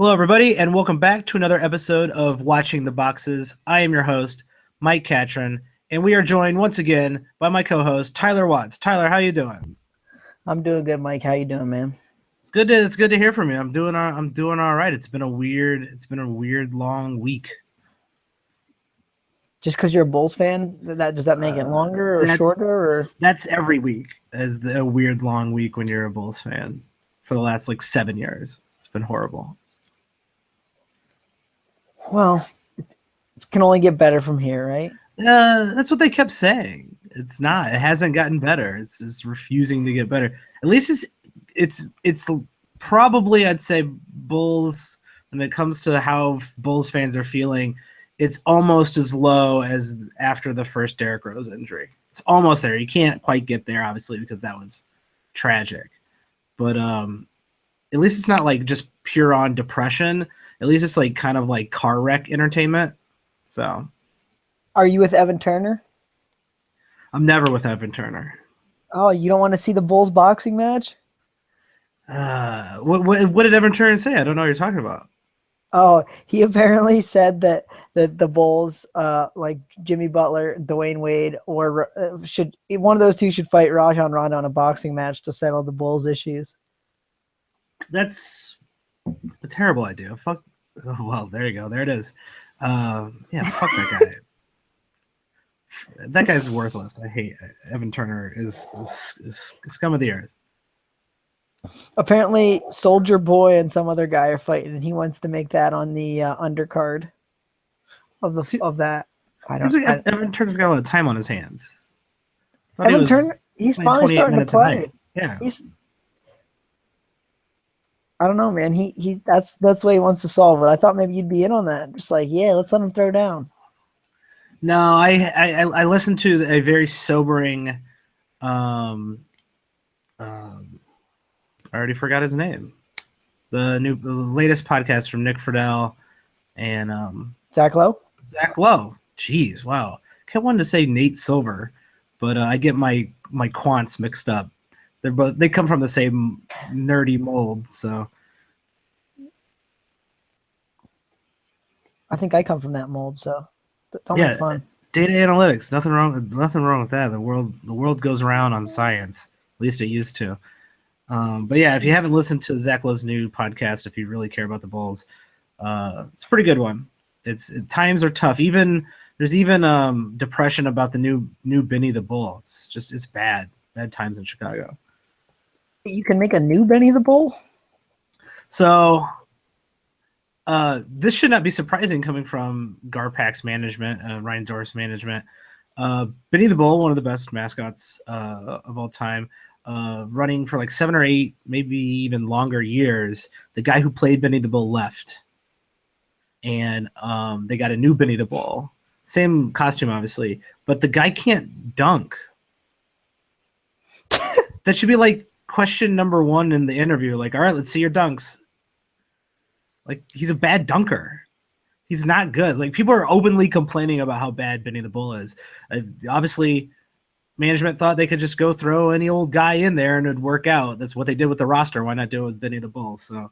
Hello, everybody, and welcome back to another episode of Watching the Boxes. I am your host, Mike Catron, and we are joined once again by my co-host, Tyler Watts. Tyler, how you doing? I'm doing good, Mike. How you doing, man? It's good to hear from you. I'm doing all right. It's been a weird long week. Just because you're a Bulls fan, does that make it longer or shorter? Or that's every week is a weird long week when you're a Bulls fan. For the last 7 years, it's been horrible. Well, it can only get better from here, right? That's what they kept saying. It's not. It hasn't gotten better. It's refusing to get better. At least it's probably, I'd say, Bulls, when it comes to how Bulls fans are feeling, it's almost as low as after the first Derrick Rose injury. It's almost there. You can't quite get there, obviously, because that was tragic. But at least it's not just pure on depression. At least it's kind of like car wreck entertainment. So, are you with Evan Turner? I'm never with Evan Turner. Oh, you don't want to see the Bulls boxing match? What did Evan Turner say? I don't know what you're talking about. Oh, he apparently said that the Bulls, like Jimmy Butler, Dwayne Wade, or one of those two should fight Rajon Rondo in a boxing match to settle the Bulls' issues. That's a terrible idea. Fuck. Oh, well, there you go. There it is. Yeah, fuck that guy. That guy's worthless. I hate Evan Turner. Is scum of the earth. Apparently, Soldier Boy and some other guy are fighting, and he wants to make that on the undercard of that. Seems like Evan Turner's got a lot of time on his hands. Evan Turner, he's finally starting to play. Yeah. I don't know, man. That's the way he wants to solve it. I thought maybe you'd be in on that. Just let's let him throw down. No, I listened to a very sobering. I already forgot his name. The latest podcast from Nick Friedel and Zach Lowe. Zach Lowe. Jeez, wow. I kept wanting to say Nate Silver, but I get my quants mixed up. They come from the same nerdy mold, so. I think I come from that mold, so don't make fun. Data analytics, nothing wrong with that. The world goes around on science. At least it used to. But yeah, if you haven't listened to Zach Lowe's new podcast, if you really care about the Bulls, it's a pretty good one. Times are tough. There's even depression about the new Benny the Bull. It's bad times in Chicago. You can make a new Benny the Bull? So this should not be surprising coming from Garpax management, Ryan Dorf's management. Benny the Bull, one of the best mascots of all time, running for 7 or 8, maybe even longer years. The guy who played Benny the Bull left, and they got a new Benny the Bull. Same costume, obviously, but the guy can't dunk. That should be question number 1 in the interview. All right, let's see your dunks. He's a bad dunker. He's not good. People are openly complaining about how bad Benny the Bull is. Obviously, management thought they could just go throw any old guy in there and it'd work out. That's what they did with the roster. Why not do it with Benny the Bull? So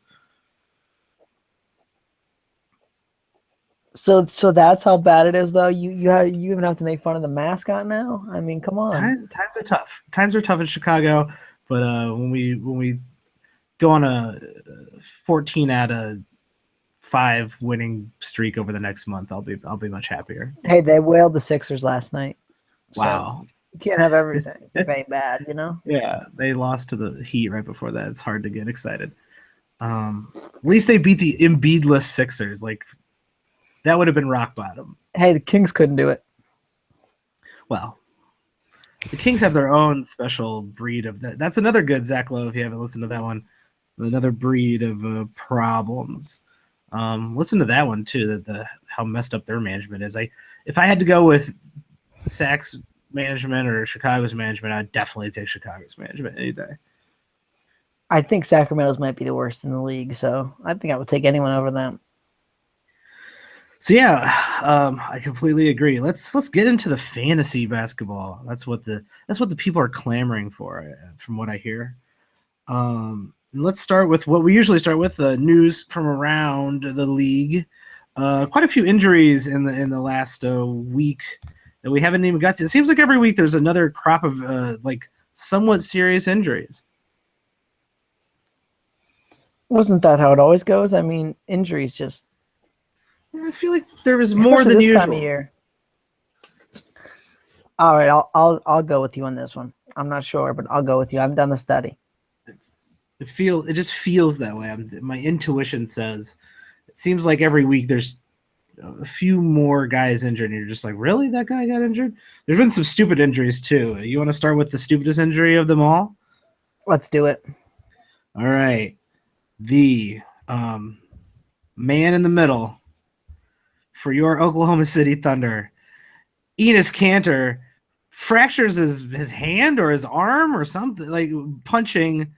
that's how bad it is, though. You even have to make fun of the mascot now. I mean, come on. Times are tough. Times are tough in Chicago, but when we go on a 14 out of 5 winning streak over the next month, I'll be much happier. Hey, they wailed the Sixers last night. Wow. So you can't have everything. It ain't bad, Yeah, they lost to the Heat right before that. It's hard to get excited. At least they beat the Embiid-less Sixers. That would have been rock bottom. Hey, the Kings couldn't do it. Well, the Kings have their own special breed of that. That's another good Zach Lowe, if you haven't listened to that one. Another breed of problems. Listen to that one too. How messed up their management is. If I had to go with Zach's management or Chicago's management, I'd definitely take Chicago's management any day. I think Sacramento's might be the worst in the league, so I think I would take anyone over them. So yeah, I completely agree. Let's get into the fantasy basketball. That's what the people are clamoring for, from what I hear. And let's start with what we usually start with: news from around the league. Quite a few injuries in the last week that we haven't even got to. It seems like every week there's another crop of like somewhat serious injuries. Wasn't that how it always goes? I mean, injuries just I feel like there was more especially than this usual. time of year. All right, I'll go with you on this one. I'm not sure, but I'll go with you. I've done the study. It just feels that way. My intuition says it seems like every week there's a few more guys injured, and you're just like, really, that guy got injured? There's been some stupid injuries too. You want to start with the stupidest injury of them all? Let's do it. All right, the man in the middle for your Oklahoma City Thunder, Enes Kanter, fractures his hand or his arm or something, like punching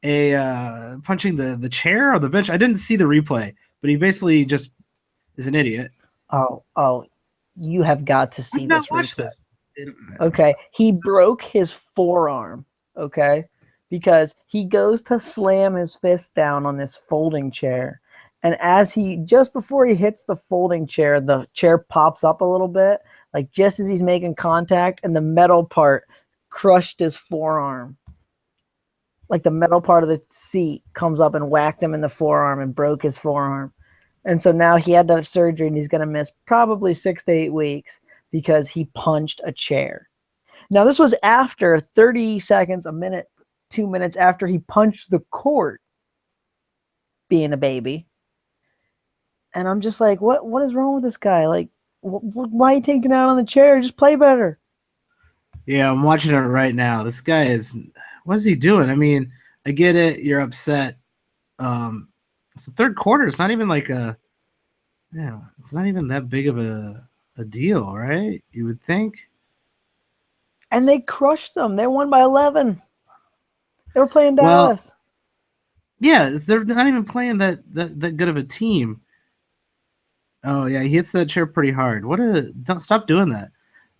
the chair or the bench. I didn't see the replay, but he basically just is an idiot. Oh, you have got to see I've not this watched replay. this. Okay, he broke his forearm. Okay, because he goes to slam his fist down on this folding chair, and just before he hits the folding chair, the chair pops up a little bit, like just as he's making contact, and the metal part crushed his forearm. Like the metal part of the seat comes up and whacked him in the forearm and broke his forearm. And so now he had to have surgery and he's going to miss probably 6 to 8 weeks because he punched a chair. Now, this was after 30 seconds, a minute, 2 minutes after he punched the court, being a baby. And I'm just like, what is wrong with this guy? Like, why are you taking it out on the chair? Just play better. Yeah, I'm watching it right now. This guy what is he doing? I mean, I get it. You're upset. It's the third quarter. It's not even like it's not even that big of a deal, right? You would think. And they crushed them. They won by 11. They were playing Well, Dallas. yeah, they're not even playing that good of a team. Oh yeah, he hits that chair pretty hard. Don't stop doing that.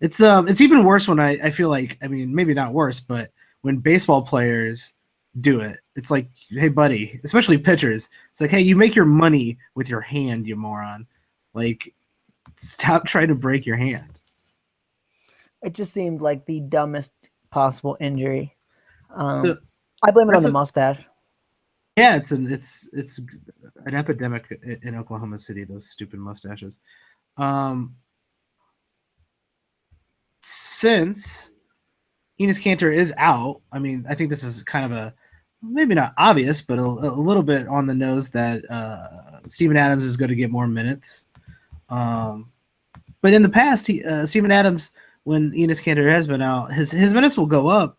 It's even worse when I feel like, I mean, maybe not worse, but when baseball players do it, it's like, hey buddy, especially pitchers, it's like, hey, you make your money with your hand, you moron. Like, stop trying to break your hand. It just seemed like the dumbest possible injury. So I blame it on the mustache. yeah, it's an epidemic in Oklahoma City. Those stupid mustaches. Since Enes Kanter is out, I mean, I think this is kind of a maybe not obvious, but a little bit on the nose that Steven Adams is going to get more minutes. But in the past, Steven Adams, when Enes Kanter has been out, his minutes will go up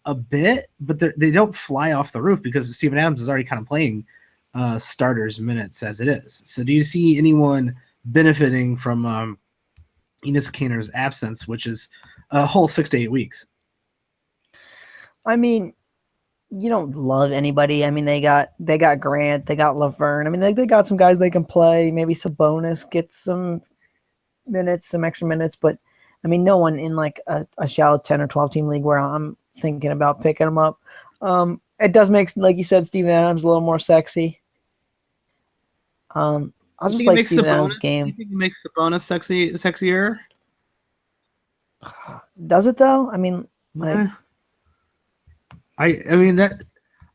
a bit, but they don't fly off the roof because Steven Adams is already kind of playing starters minutes as it is. So do you see anyone benefiting from Enes Kanter's absence, which is a whole 6 to 8 weeks? I mean, you don't love anybody. I mean, they got Grant, they got Laverne. I mean, they got some guys they can play. Maybe Sabonis gets some minutes, some extra minutes, but I mean, no one in like a shallow 10 or 12 team league where I'm thinking about picking them up. It does make, like you said, Steven Adams a little more sexy. I'll just like Steven Adams' game. You think it makes Sabonis sexier? Does it though? I mean, like, I mean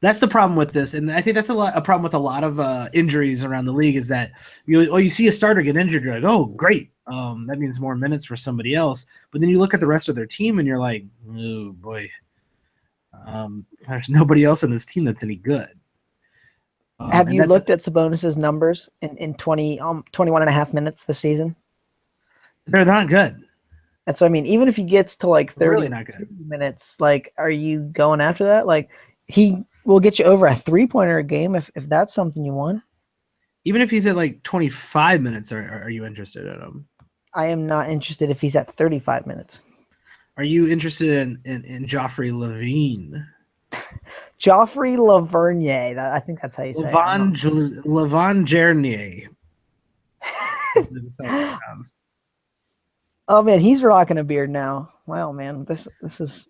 that's the problem with this, and I think that's a problem with a lot of injuries around the league is that you see a starter get injured, you're like, oh great, that means more minutes for somebody else, but then you look at the rest of their team and you're like, oh boy, there's nobody else in this team that's any good. Have you looked at Sabonis's numbers in 21 and a half minutes this season? They're not good. And so, I mean, even if he gets to like 30 really not good. minutes, like, are you going after that? Like, he will get you over a 3-pointer a game if that's something you want. Even if he's at like 25 minutes, are you interested in him? I am not interested if he's at 35 minutes. Are you interested in Joffrey Levine? Joffrey Lavernier. I think that's how you say it. Levon Jernier. Oh man, he's rocking a beard now. Wow, man, this is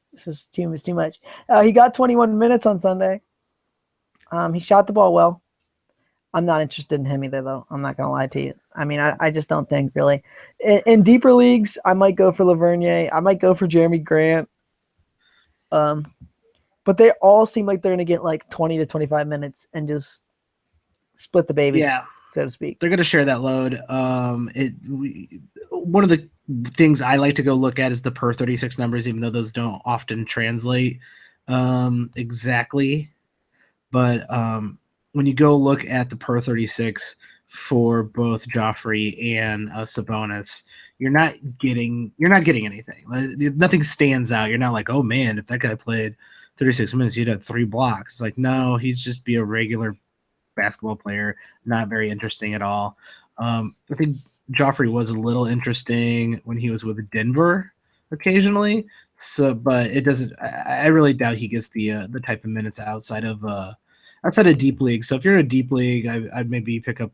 too much. He got 21 minutes on Sunday. He shot the ball well. I'm not interested in him either, though. I'm not gonna lie to you. I mean, I just don't think really. In deeper leagues, I might go for Lavernier. I might go for Jeremy Grant. But they all seem like they're gonna get like 20 to 25 minutes and just split the baby, Yeah, so to speak. they're going to share that load. One of the things I like to go look at is the per 36 numbers, even though those don't often translate exactly. But when you go look at the per 36 for both Joffrey and Sabonis, you're not getting anything. Nothing stands out. You're not like, oh man, if that guy played 36 minutes, he'd have 3 blocks. It's like, no, he's just be a regular basketball player, not very interesting at all. I think Joffrey was a little interesting when he was with Denver occasionally. So, but it doesn't. I really doubt he gets the type of minutes outside of deep league. So if you're in a deep league, I'd maybe pick up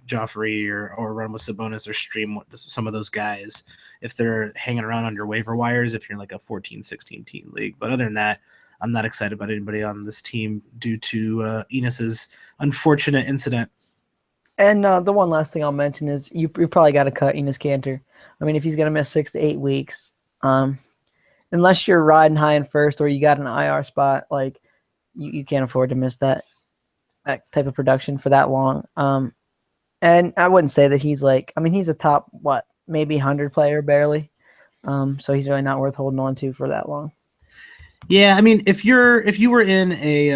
Joffrey or run with Sabonis or stream some of those guys if they're hanging around on your waiver wires. If you're in like a 14-16 team league, but other than that, I'm not excited about anybody on this team due to Enos's unfortunate incident. And the one last thing I'll mention is you probably got to cut Enos Cantor. I mean, if he's going to miss 6 to 8 weeks, unless you're riding high in first or you got an IR spot, like you can't afford to miss that type of production for that long. And I wouldn't say that he's like, I mean, he's a top, maybe 100 player barely. So he's really not worth holding on to for that long. Yeah, I mean, if you were in a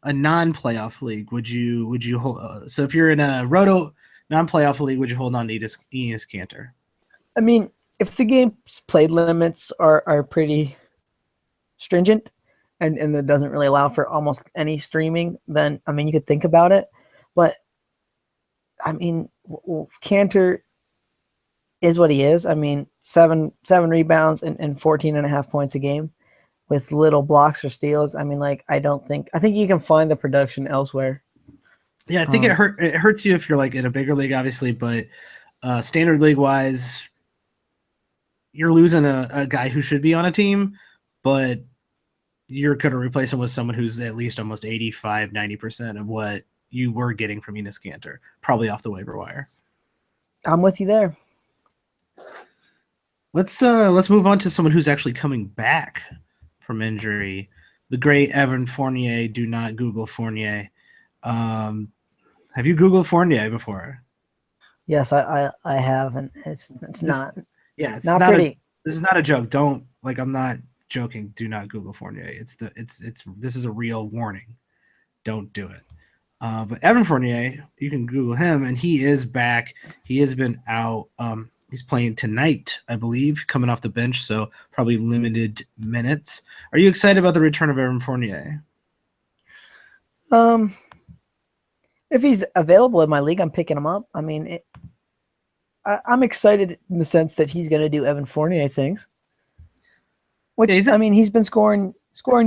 non-playoff league, would you hold? So if you're in a roto non-playoff league, would you hold on to Enos Cantor? I mean, if the game's played limits are pretty stringent, and it doesn't really allow for almost any streaming, then I mean you could think about it. But I mean, Cantor is what he is. I mean, seven rebounds and 14.5 points a game, with little blocks or steals. I mean, like, I think you can find the production elsewhere. Yeah, I think it hurts you if you're like in a bigger league, obviously, but standard league wise, you're losing a guy who should be on a team, but you're going to replace him with someone who's at least almost 85-90% of what you were getting from Enos Cantor, probably off the waiver wire. I'm with you there. Let's move on to someone who's actually coming back from injury. The great Evan Fournier. Do not Google Fournier. Have you Googled Fournier before? Yes, I have, and it's not. Yeah, it's not pretty. This is not a joke. Don't, like, I'm not joking. Do not Google Fournier. This is a real warning. Don't do it. But Evan Fournier, you can Google him, and he is back. He has been out. He's playing tonight, I believe, coming off the bench, so probably limited minutes. Are you excited about the return of Evan Fournier? If he's available in my league, I'm picking him up. I mean, I'm excited in the sense that he's going to do Evan Fournier things. Which, yeah, I mean, he's been scoring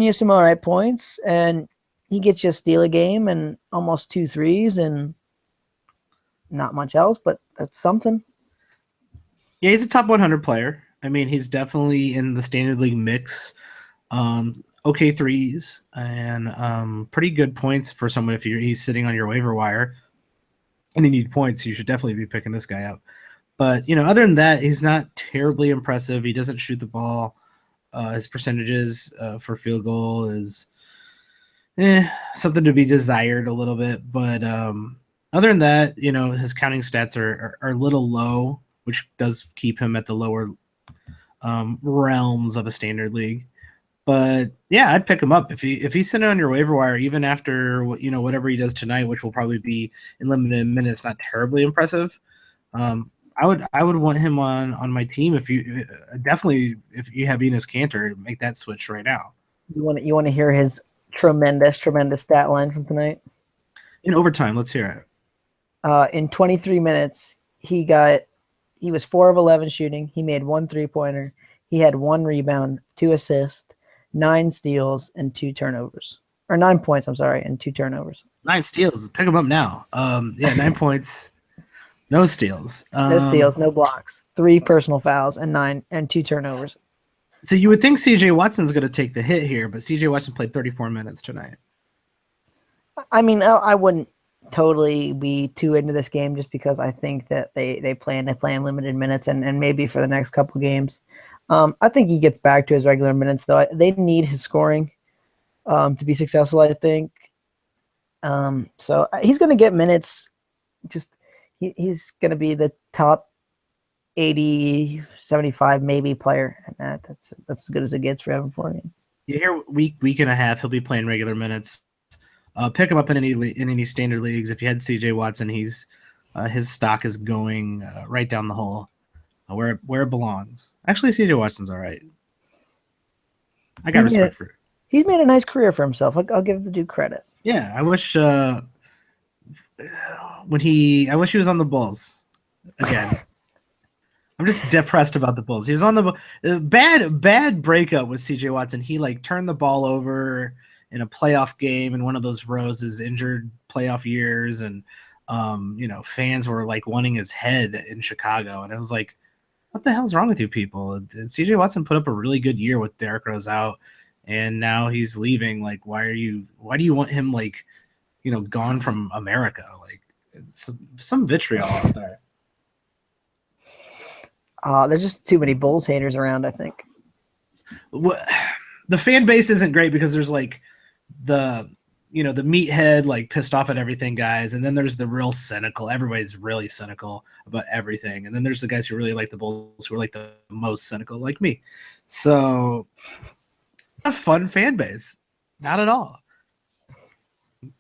you some all right points, and he gets you a steal a game and almost 2 threes and not much else, but that's something. Yeah, he's a top 100 player. I mean, he's definitely in the standard league mix. Okay threes and pretty good points for someone if he's sitting on your waiver wire and you need points. You should definitely be picking this guy up. But, other than that, he's not terribly impressive. He doesn't shoot the ball. His percentages for field goal is something to be desired a little bit. But other than that, his counting stats are a little low, which does keep him at the lower realms of a standard league. But yeah, I'd pick him up if he's sitting on your waiver wire, even after whatever he does tonight, which will probably be in limited minutes, not terribly impressive. I would want him on my team if you have Enos Cantor, make that switch right now. You want to hear his tremendous stat line from tonight? In overtime, let's hear it. In 23 minutes, he was 4 of 11 shooting. He made 1 3-pointer. He had 1 rebound, 2 assists, 9 steals, and 2 turnovers. Or 9 points, I'm sorry, and 2 turnovers. 9 steals. Pick him up now. 9 points, no steals. No steals, no blocks, 3 personal fouls, and 2 turnovers. So you would think C.J. Watson's going to take the hit here, but C.J. Watson played 34 minutes tonight. I mean, I wouldn't totally be too into this game just because I think that they plan to play in limited minutes and maybe for the next couple games. I think he gets back to his regular minutes though. They need his scoring to be successful, I think. So he's going to get minutes. Just he's going to be the top 80, 75 maybe player, and that's as good as it gets for Evan Fournier. You hear week and a half, he'll be playing regular minutes. Pick him up in any standard leagues. If you had CJ Watson, his stock is going right down the hole, where it belongs. Actually, CJ Watson's all right. I got respect for it. He's made a nice career for himself. I'll give the dude credit. Yeah, I wish I wish he was on the Bulls again. I'm just depressed about the Bulls. He was on the bad breakup with CJ Watson. He like turned the ball over in a playoff game in one of those Rose's injured playoff years, and fans were like wanting his head in Chicago, and it was like, what the hell's wrong with you people? CJ Watson put up a really good year with Derrick Rose out, and now he's leaving. Like, why do you want him gone from America? Like, some vitriol out there. There's just too many Bulls haters around, I think. The fan base isn't great because there's like the meathead, like pissed off at everything guys, and then there's the real cynical. Everybody's really cynical about everything, and then there's the guys who really like the Bulls, who are like the most cynical, like me. So, a fun fan base, not at all,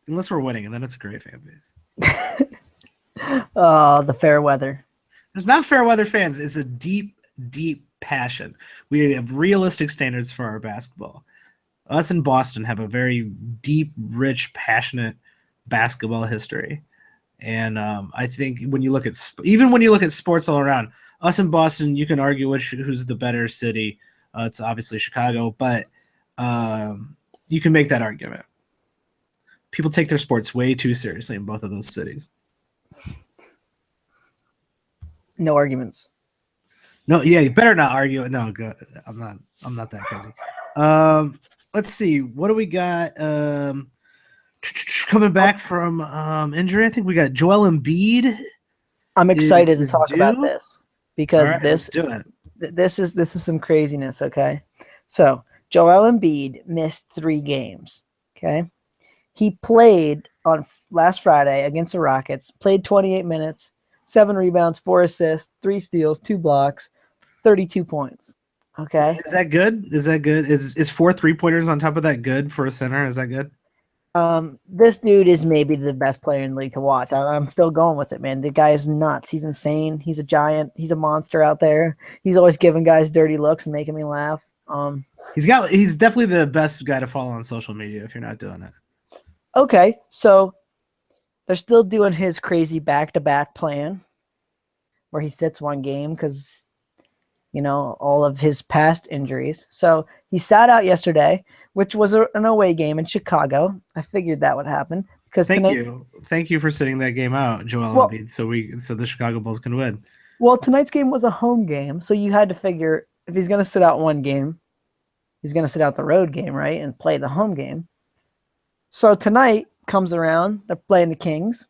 unless we're winning, and then it's a great fan base. The fair weather. There's not fair weather fans. It's a deep, deep passion. We have realistic standards for our basketball. Us in Boston have a very deep, rich, passionate basketball history. And I think when you look at sports all around, us in Boston, you can argue who's the better city. It's obviously Chicago, but you can make that argument. People take their sports way too seriously in both of those cities. No arguments. No, yeah, you better not argue. No, good. I'm not that crazy. Let's see. What do we got? Coming back from injury, I think we got Joel Embiid. I'm excited to talk about this because right, this is some craziness. Okay, so Joel Embiid missed 3 games. Okay, he played on last Friday against the Rockets. Played 28 minutes. 7 rebounds, 4 assists, 3 steals, 2 blocks, 32 points. Okay. Is that good? Is 4 3-pointers on top of that good for a center? Is that good? This dude is maybe the best player in the league to watch. I'm still going with it, man. The guy is nuts. He's insane. He's a giant. He's a monster out there. He's always giving guys dirty looks and making me laugh. He's definitely the best guy to follow on social media if you're not doing it. Okay, so they're still doing his crazy back-to-back plan where he sits one game because, all of his past injuries. So he sat out yesterday, which was an away game in Chicago. I figured that would happen because Thank you for sitting that game out, Joel Embiid, so the Chicago Bulls can win. Well, tonight's game was a home game, so you had to figure if he's going to sit out one game, he's going to sit out the road game, right, and play the home game. So tonight comes around, they're playing the Kings.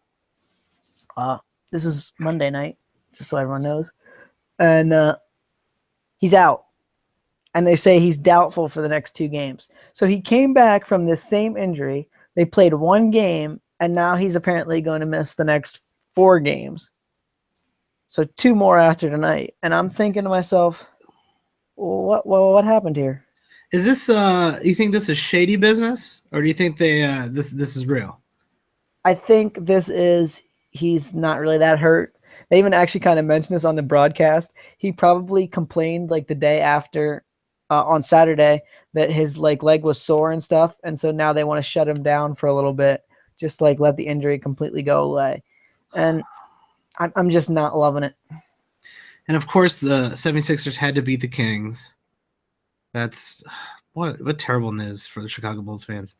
This is Monday night, just so everyone knows. And he's out. And they say he's doubtful for the next 2 games. So he came back from this same injury. They played 1 game, and now he's apparently going to miss the next 4 games. So 2 more after tonight. And I'm thinking to myself, what happened here? Is this you think this is shady business, or do you think this is real? I think he's not really that hurt. They even actually kind of mentioned this on the broadcast. He probably complained like the day after on Saturday that his leg was sore and stuff, and so now they want to shut him down for a little bit, just like let the injury completely go away. And I'm just not loving it. And of course, the 76ers had to beat the Kings. That's what terrible news for the Chicago Bulls fans.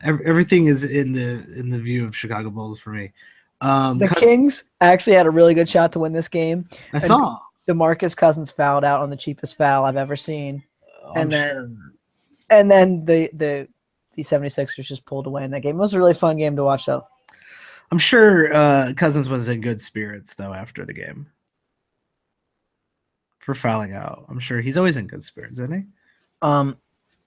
Everything is in the view of Chicago Bulls for me. The Kings actually had a really good shot to win this game. I saw DeMarcus Cousins fouled out on the cheapest foul I've ever seen, and then the the 76ers just pulled away in that game. It was a really fun game to watch, though. I'm sure Cousins was in good spirits though after the game for fouling out. I'm sure he's always in good spirits, isn't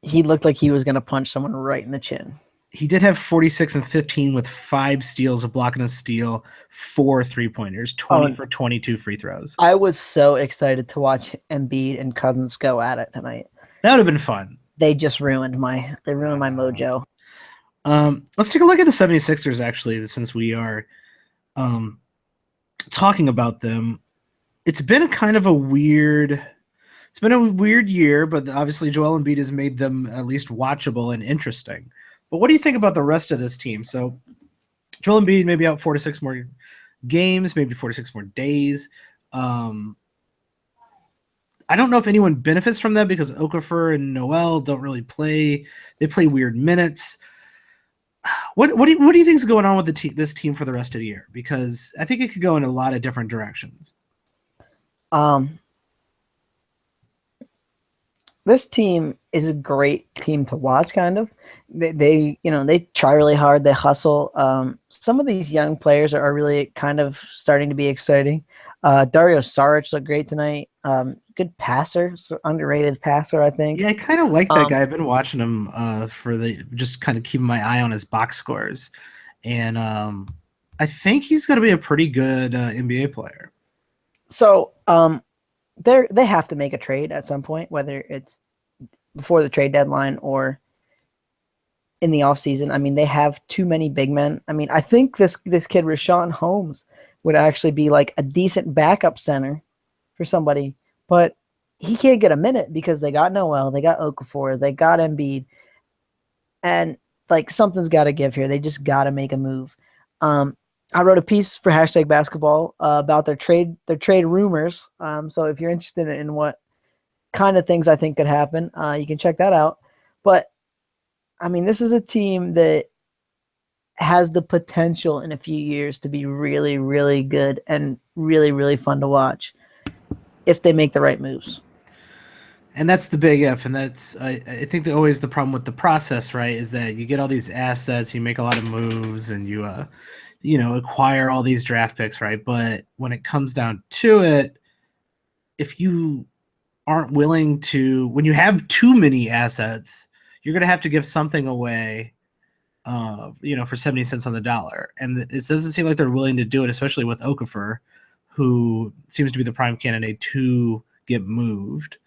He looked like he was going to punch someone right in the chin. He did have 46 and 15 with 5 steals, a block and a steal, 4 3-pointers, 20 for 22 free throws. I was so excited to watch Embiid and Cousins go at it tonight. That would have been fun. They just ruined my mojo. Let's take a look at the 76ers, actually, since we are talking about them. It's been a weird year, but obviously Joel Embiid has made them at least watchable and interesting. But what do you think about the rest of this team? So Joel Embiid maybe out 4 to 6 more games, maybe 4 to 6 more days. I don't know if anyone benefits from that because Okafor and Noel don't really play. They play weird minutes. What do you think is going on with this team for the rest of the year? Because I think it could go in a lot of different directions. This team is a great team to watch. Kind of, they try really hard. They hustle. Some of these young players are really kind of starting to be exciting. Dario Saric looked great tonight. Good passer, underrated passer, I think. Yeah, I kind of like that guy. I've been watching him just kind of keeping my eye on his box scores, and I think he's going to be a pretty good NBA player. So they have to make a trade at some point, whether it's before the trade deadline or in the offseason. I mean, they have too many big men. I mean, I think this kid, Richaun Holmes, would actually be like a decent backup center for somebody, but he can't get a minute because they got Noel, they got Okafor, they got Embiid, and like something's got to give here. They just got to make a move. I wrote a piece for #basketball about their trade rumors. So if you're interested in what kind of things I think could happen, you can check that out. But I mean, this is a team that has the potential in a few years to be really, really good and really, really fun to watch if they make the right moves. And that's the big if, and that's I think that always the problem with the process, right, is that you get all these assets, you make a lot of moves, and you acquire all these draft picks, right? But when it comes down to it, if you aren't willing to, when you have too many assets, you're going to have to give something away, for 70 cents on the dollar. And it doesn't seem like they're willing to do it, especially with Okafor, who seems to be the prime candidate to get moved,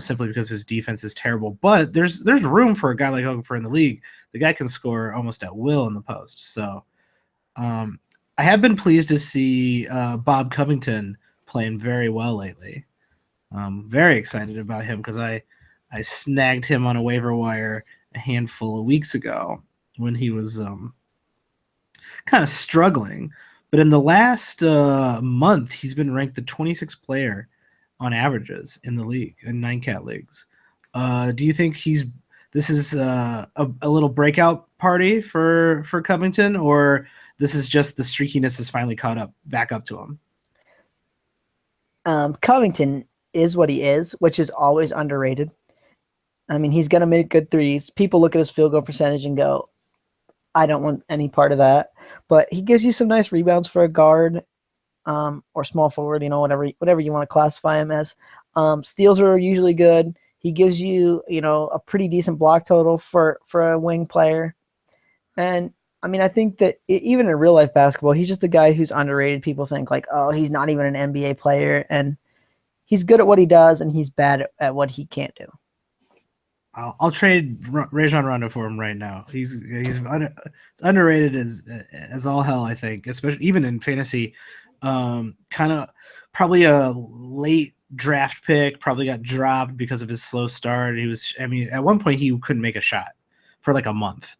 simply because his defense is terrible. But there's room for a guy like Okafor in the league. The guy can score almost at will in the post. So I have been pleased to see Bob Covington playing very well lately. Very excited about him because I snagged him on a waiver wire a handful of weeks ago when he was kind of struggling. But in the last month, he's been ranked the 26th player on averages in the league, in 9-cat leagues. Do you think this is a little breakout party for Covington, or this is just the streakiness has finally caught back up to him? Covington is what he is, which is always underrated. I mean, he's going to make good threes. People look at his field goal percentage and go, I don't want any part of that. But he gives you some nice rebounds for a guard or small forward, whatever you want to classify him as. Steals are usually good. He gives you, a pretty decent block total for a wing player. And I mean, I think that even in real life basketball, he's just a guy who's underrated. People think like, oh, he's not even an NBA player. And he's good at what he does, and he's bad at what he can't do. I'll trade Rajon Rondo for him right now. He's underrated as all hell, I think, especially even in fantasy. Kind of probably a late draft pick, probably got dropped because of his slow start. At one point he couldn't make a shot for like a month.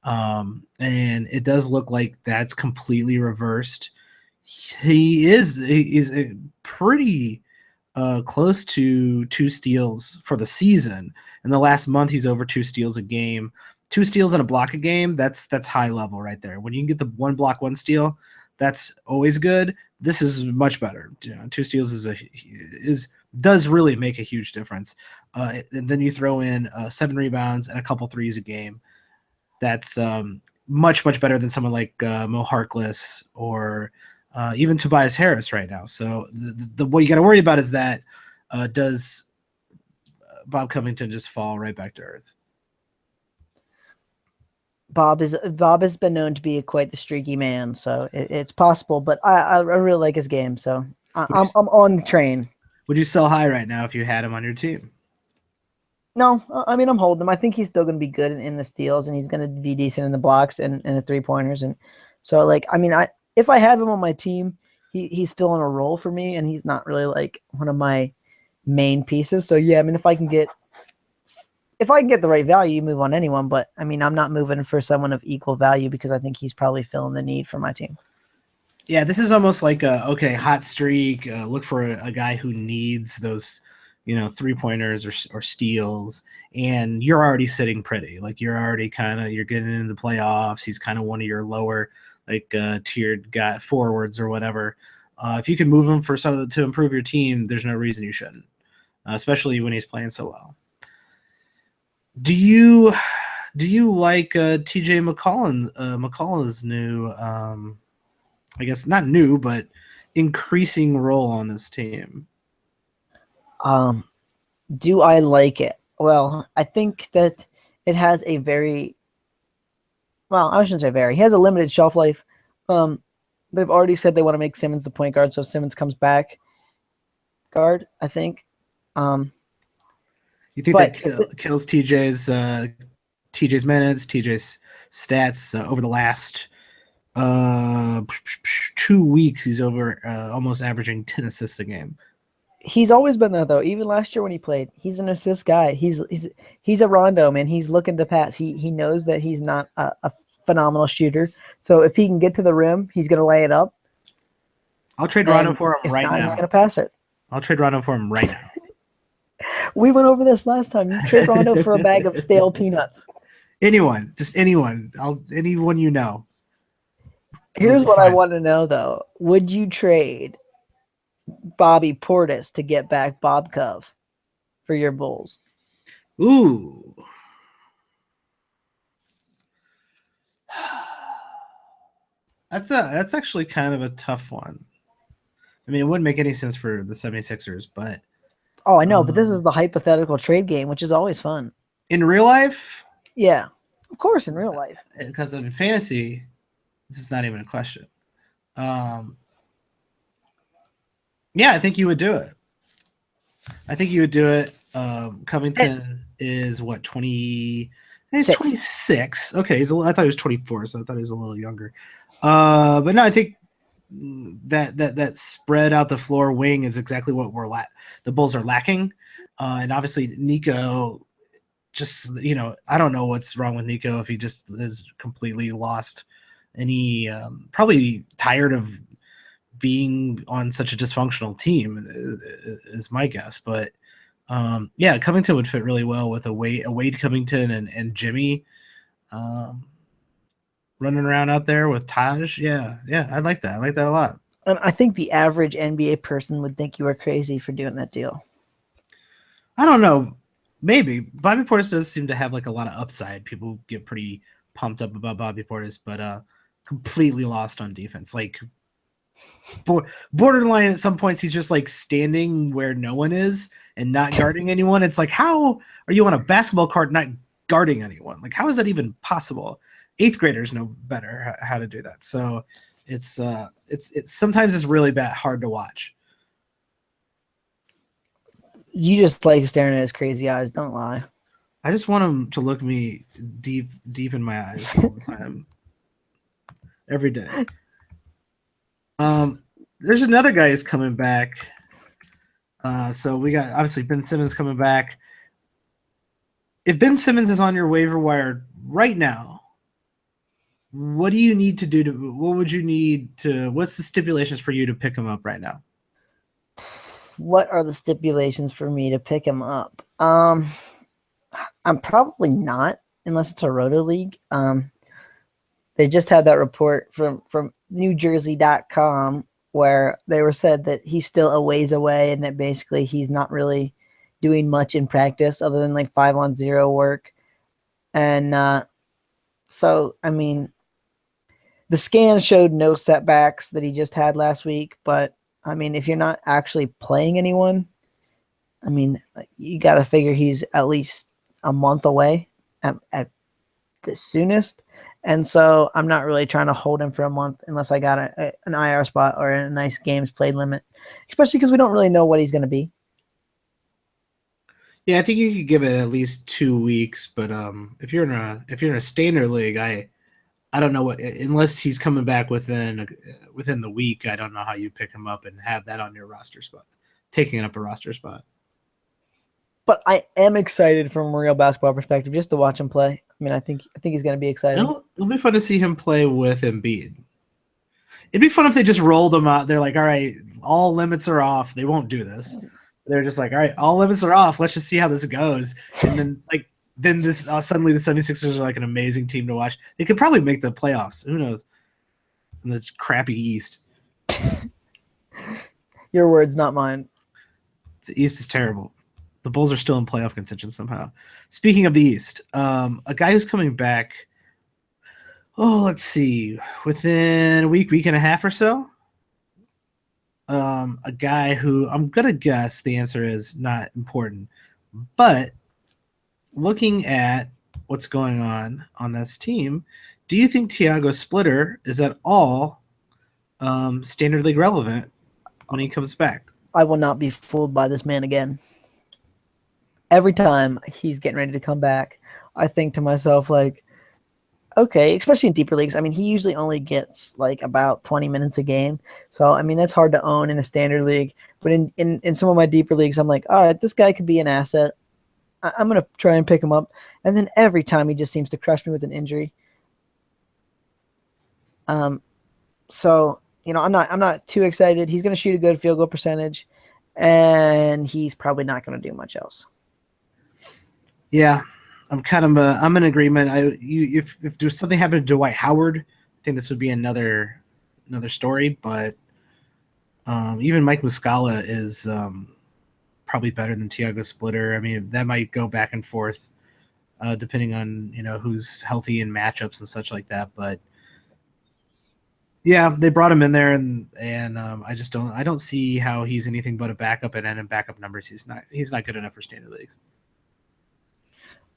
And it does look like that's completely reversed. He's pretty close to 2 steals for the season. In the last month, he's over 2 steals a game. 2 steals and a block a game, that's high level right there. When you can get the 1 block, 1 steal, that's always good. This is much better. 2 steals does really make a huge difference. And then you throw in 7 rebounds and a couple threes a game. that's much much better than someone like Mo Harkless or even Tobias Harris right now. So what you got to worry about is that does Bob Covington just fall right back to earth? Bob has been known to be quite the streaky man, so it's possible. But I really like his game, so I'm on the train. Would you sell high right now if you had him on your team? No, I mean I'm holding him. I think he's still going to be good in the steals, and he's going to be decent in the blocks and the 3-pointers. And so, like, I mean, if I have him on my team, he's filling a role for me, and he's not really like one of my main pieces. So yeah, I mean, if I can get the right value, move on anyone. But I mean, I'm not moving for someone of equal value because I think he's probably filling the need for my team. Yeah, this is almost like hot streak. Look for a guy who needs those, 3-pointers or steals, and you're already sitting pretty. Like you're already you're getting into the playoffs. He's kind of one of your lower tiered guy forwards or whatever. If you can move him for something to improve your team, there's no reason you shouldn't, especially when he's playing so well. Do you like TJ McCollum's new I guess not new, but increasing role on this team? Do I like it? Well, I think that it has a very I shouldn't say very. He has a limited shelf life. They've already said they want to make Simmons the point guard, so if Simmons comes back, guard, I think. You think that kills TJ's minutes, TJ's stats over the last 2 weeks? He's over almost averaging 10 assists a game. He's always been there though. Even last year when he played, he's an assist guy. He's a Rondo, man. He's looking to pass. He knows that he's not a phenomenal shooter. So if he can get to the rim, he's gonna lay it up. I'll trade Rondo for him right now. He's gonna pass it. I'll trade Rondo for him right now. We went over this last time. You trade Rondo for a bag of stale peanuts. Anyone, just anyone. Anyone you know. Here's what I want to know though: would you trade Bobby Portis to get back Bob Cove for your Bulls? Ooh. That's actually kind of a tough one. I mean, it wouldn't make any sense for the 76ers, but oh, I know, but this is the hypothetical trade game, which is always fun. In real life? Yeah, of course, in real life. Because in fantasy, this is not even a question. Yeah, I think you would do it. Covington is what, 20? He's 26. Okay, I thought he was 24, so I thought he was a little younger. But no, I think that spread out the floor wing is exactly what the Bulls are lacking. And obviously Nico, just I don't know what's wrong with Nico, if he just is completely lost, and he probably tired of being on such a dysfunctional team is my guess. But yeah, Covington would fit really well with a Wade Covington and Jimmy running around out there with Taj. Yeah, I like that. I like that a lot. And I think the average NBA person would think you were crazy for doing that deal. I don't know. Maybe. Bobby Portis does seem to have like a lot of upside. People get pretty pumped up about Bobby Portis, but completely lost on defense. Like borderline at some points, he's just like standing where no one is and not guarding anyone. It's like, how are you on a basketball court not guarding anyone? Like, how is that even possible? 8th graders know better how to do that. So it's sometimes it's really hard to watch. You just like staring at his crazy eyes. Don't lie. I just want him to look me deep in my eyes all the time, every day. There's another guy who's coming back. So we got obviously Ben Simmons coming back. If Ben Simmons is on your waiver wire right now, what do you need to do what's the stipulations for you to pick him up right now? What are the stipulations for me to pick him up? I'm probably not, unless it's a roto league. They just had that report from NewJersey.com where they said that he's still a ways away and that basically he's not really doing much in practice other than like 5-on-0 work. And So I mean, the scan showed no setbacks that he just had last week, but I mean, if you're not actually playing anyone, I mean, you got to figure he's at least a month away at the soonest. And so I'm not really trying to hold him for a month unless I got an IR spot or a nice games played limit, especially because we don't really know what he's going to be. Yeah, I think you could give it at least 2 weeks, but if you're in a standard league, I don't know what, unless he's coming back within the week. I don't know how you pick him up and have that on your roster spot, taking up a roster spot. But I am excited from a real basketball perspective just to watch him play. I mean, I think he's going to be exciting. It'll be fun to see him play with Embiid. It'd be fun if they just rolled him out. They're like, all right, all limits are off. They won't do this. They're just like, all right, all limits are off. Let's just see how this goes. And then this suddenly the 76ers are like an amazing team to watch. They could probably make the playoffs. Who knows? In the crappy East. Your words, not mine. The East is terrible. The Bulls are still in playoff contention somehow. Speaking of the East, a guy who's coming back, let's see, within a week and a half or so, a guy who I'm going to guess the answer is not important, but looking at what's going on this team, do you think Tiago Splitter is at all standard league relevant when he comes back? I will not be fooled by this man again. Every time he's getting ready to come back, I think to myself, like, okay, especially in deeper leagues. I mean, he usually only gets like about 20 minutes a game. So, I mean, that's hard to own in a standard league. But in some of my deeper leagues, I'm like, all right, this guy could be an asset. I'm going to try and pick him up. And then every time he just seems to crush me with an injury. So, I'm not too excited. He's going to shoot a good field goal percentage, and he's probably not going to do much else. Yeah, I'm in agreement. If there's something happened to Dwight Howard, I think this would be another story. But even Mike Muscala is probably better than Tiago Splitter. I mean, that might go back and forth depending on who's healthy in matchups and such like that. But yeah, they brought him in there, and I don't see how he's anything but a backup, and in backup numbers, he's not good enough for standard leagues.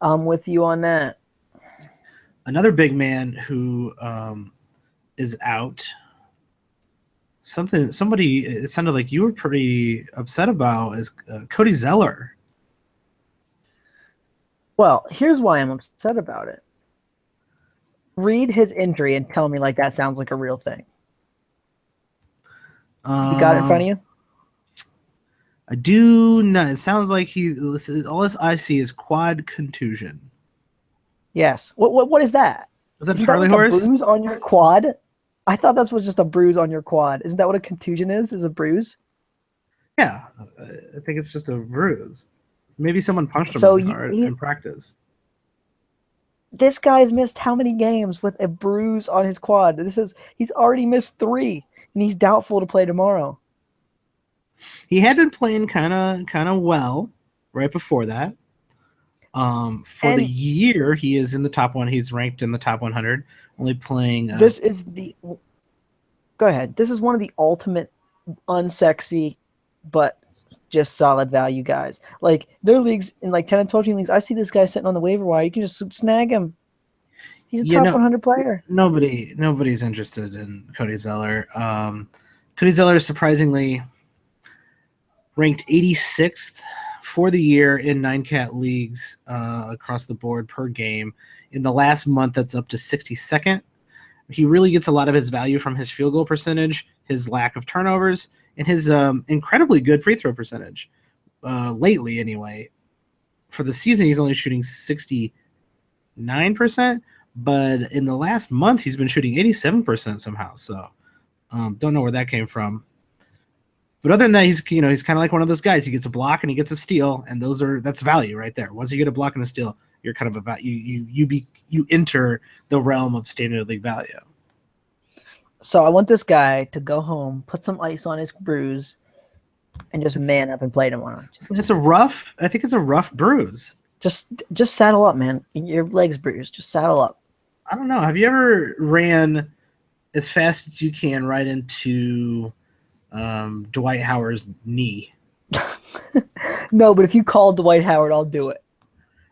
I'm with you on that. Another big man who is out. Somebody it sounded like you were pretty upset about is Cody Zeller. Well, here's why I'm upset about it. Read his injury and tell me like that sounds like a real thing. You got it in front of you? I do not. It sounds like all I see is quad contusion. Yes. What is that? Is that Charlie horse? A bruise on your quad? I thought that was just a bruise on your quad. Isn't that what a contusion is? Is a bruise? Yeah, I think it's just a bruise. Maybe someone punched him really hard in practice. This guy's missed how many games with a bruise on his quad? He's already missed 3, and he's doubtful to play tomorrow. He had been playing kind of well right before that. For the year, he is in the top 1. He's ranked in the top 100. Only playing. Go ahead. This is one of the ultimate unsexy, but just solid value guys. Like their leagues in like 10 and 12 team leagues, I see this guy sitting on the waiver wire. You can just snag him. He's a top 100 player. Nobody's interested in Cody Zeller. Cody Zeller is surprisingly ranked 86th for the year in 9-cat leagues across the board per game. In the last month, that's up to 62nd. He really gets a lot of his value from his field goal percentage, his lack of turnovers, and his incredibly good free throw percentage. Lately, anyway. For the season, he's only shooting 69%, but in the last month, he's been shooting 87% somehow. So, don't know where that came from. But other than that, he's kind of like one of those guys. He gets a block and he gets a steal, and that's value right there. Once you get a block and a steal, you're kind of about you enter the realm of standard league value. So I want this guy to go home, put some ice on his bruise, and just man up and play tomorrow. I think it's a rough bruise. Just saddle up, man. Your leg's bruised. Just saddle up. I don't know. Have you ever ran as fast as you can right into Dwight Howard's knee? No, but if you call Dwight Howard, I'll do it.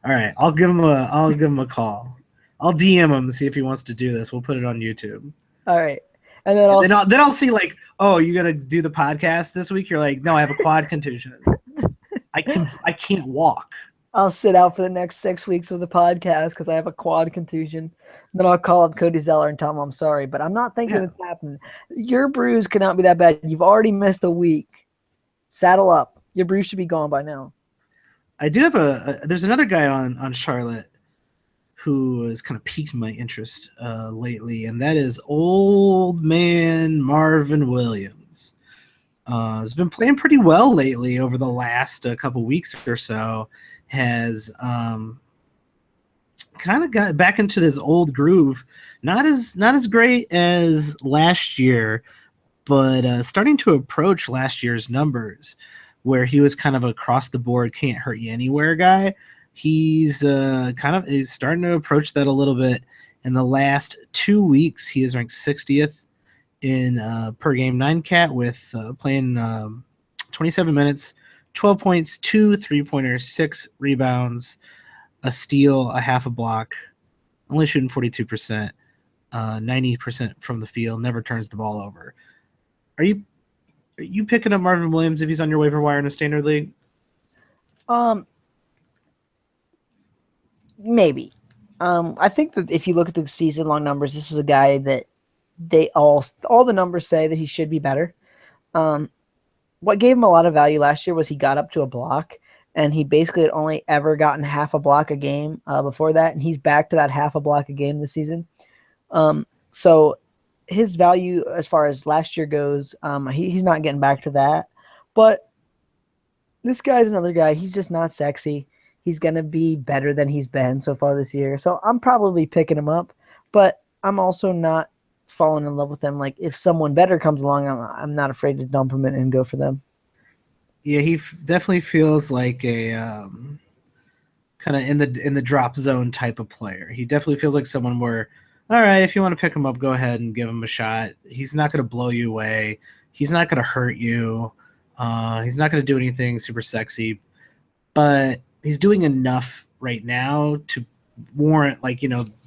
All right, I'll give him a call. I'll DM him and see if he wants to do this. We'll put it on YouTube. All right. And then And also, then I'll see like, oh, you gonna do the podcast this week? You're like, no, I have a quad contusion. I can't walk. I'll sit out for the next 6 weeks of the podcast because I have a quad contusion. Then I'll call up Cody Zeller and tell him I'm sorry, but I'm not thinking it's happening. Your bruise cannot be that bad. You've already missed a week. Saddle up. Your bruise should be gone by now. I do have there's another guy on Charlotte who has kind of piqued my interest lately, and that is old man Marvin Williams. Has been playing pretty well lately over the last couple weeks or so. Has kind of got back into this old groove. Not as great as last year, but starting to approach last year's numbers, where he was kind of across the board, can't hurt you anywhere guy. He's is starting to approach that a little bit. In the last 2 weeks, he is ranked 60th in per game 9 cat with playing 27 minutes, 12 points, 2 3-pointers, 6 rebounds, a steal, a half a block, only shooting 42%, 90% from the field, never turns the ball over. Are you picking up Marvin Williams if he's on your waiver wire in a standard league? Maybe. I think that if you look at the season long numbers, this was a guy that they all the numbers say that he should be better. What gave him a lot of value last year was he got up to a block, and he basically had only ever gotten half a block a game before that, and he's back to that half a block a game this season. So his value as far as last year goes, he's not getting back to that. But this guy's another guy. He's just not sexy. He's going to be better than he's been so far this year. So I'm probably picking him up, but I'm also not falling in love with him. Like if someone better comes along, I'm not afraid to dump him and go for them. Yeah, he definitely feels like a kind of in the drop zone type of player. He definitely feels like someone where, all right, if you want to pick him up, go ahead and give him a shot. He's not going to blow you away. He's not going to hurt you. He's not going to do anything super sexy, but he's doing enough right now to warrant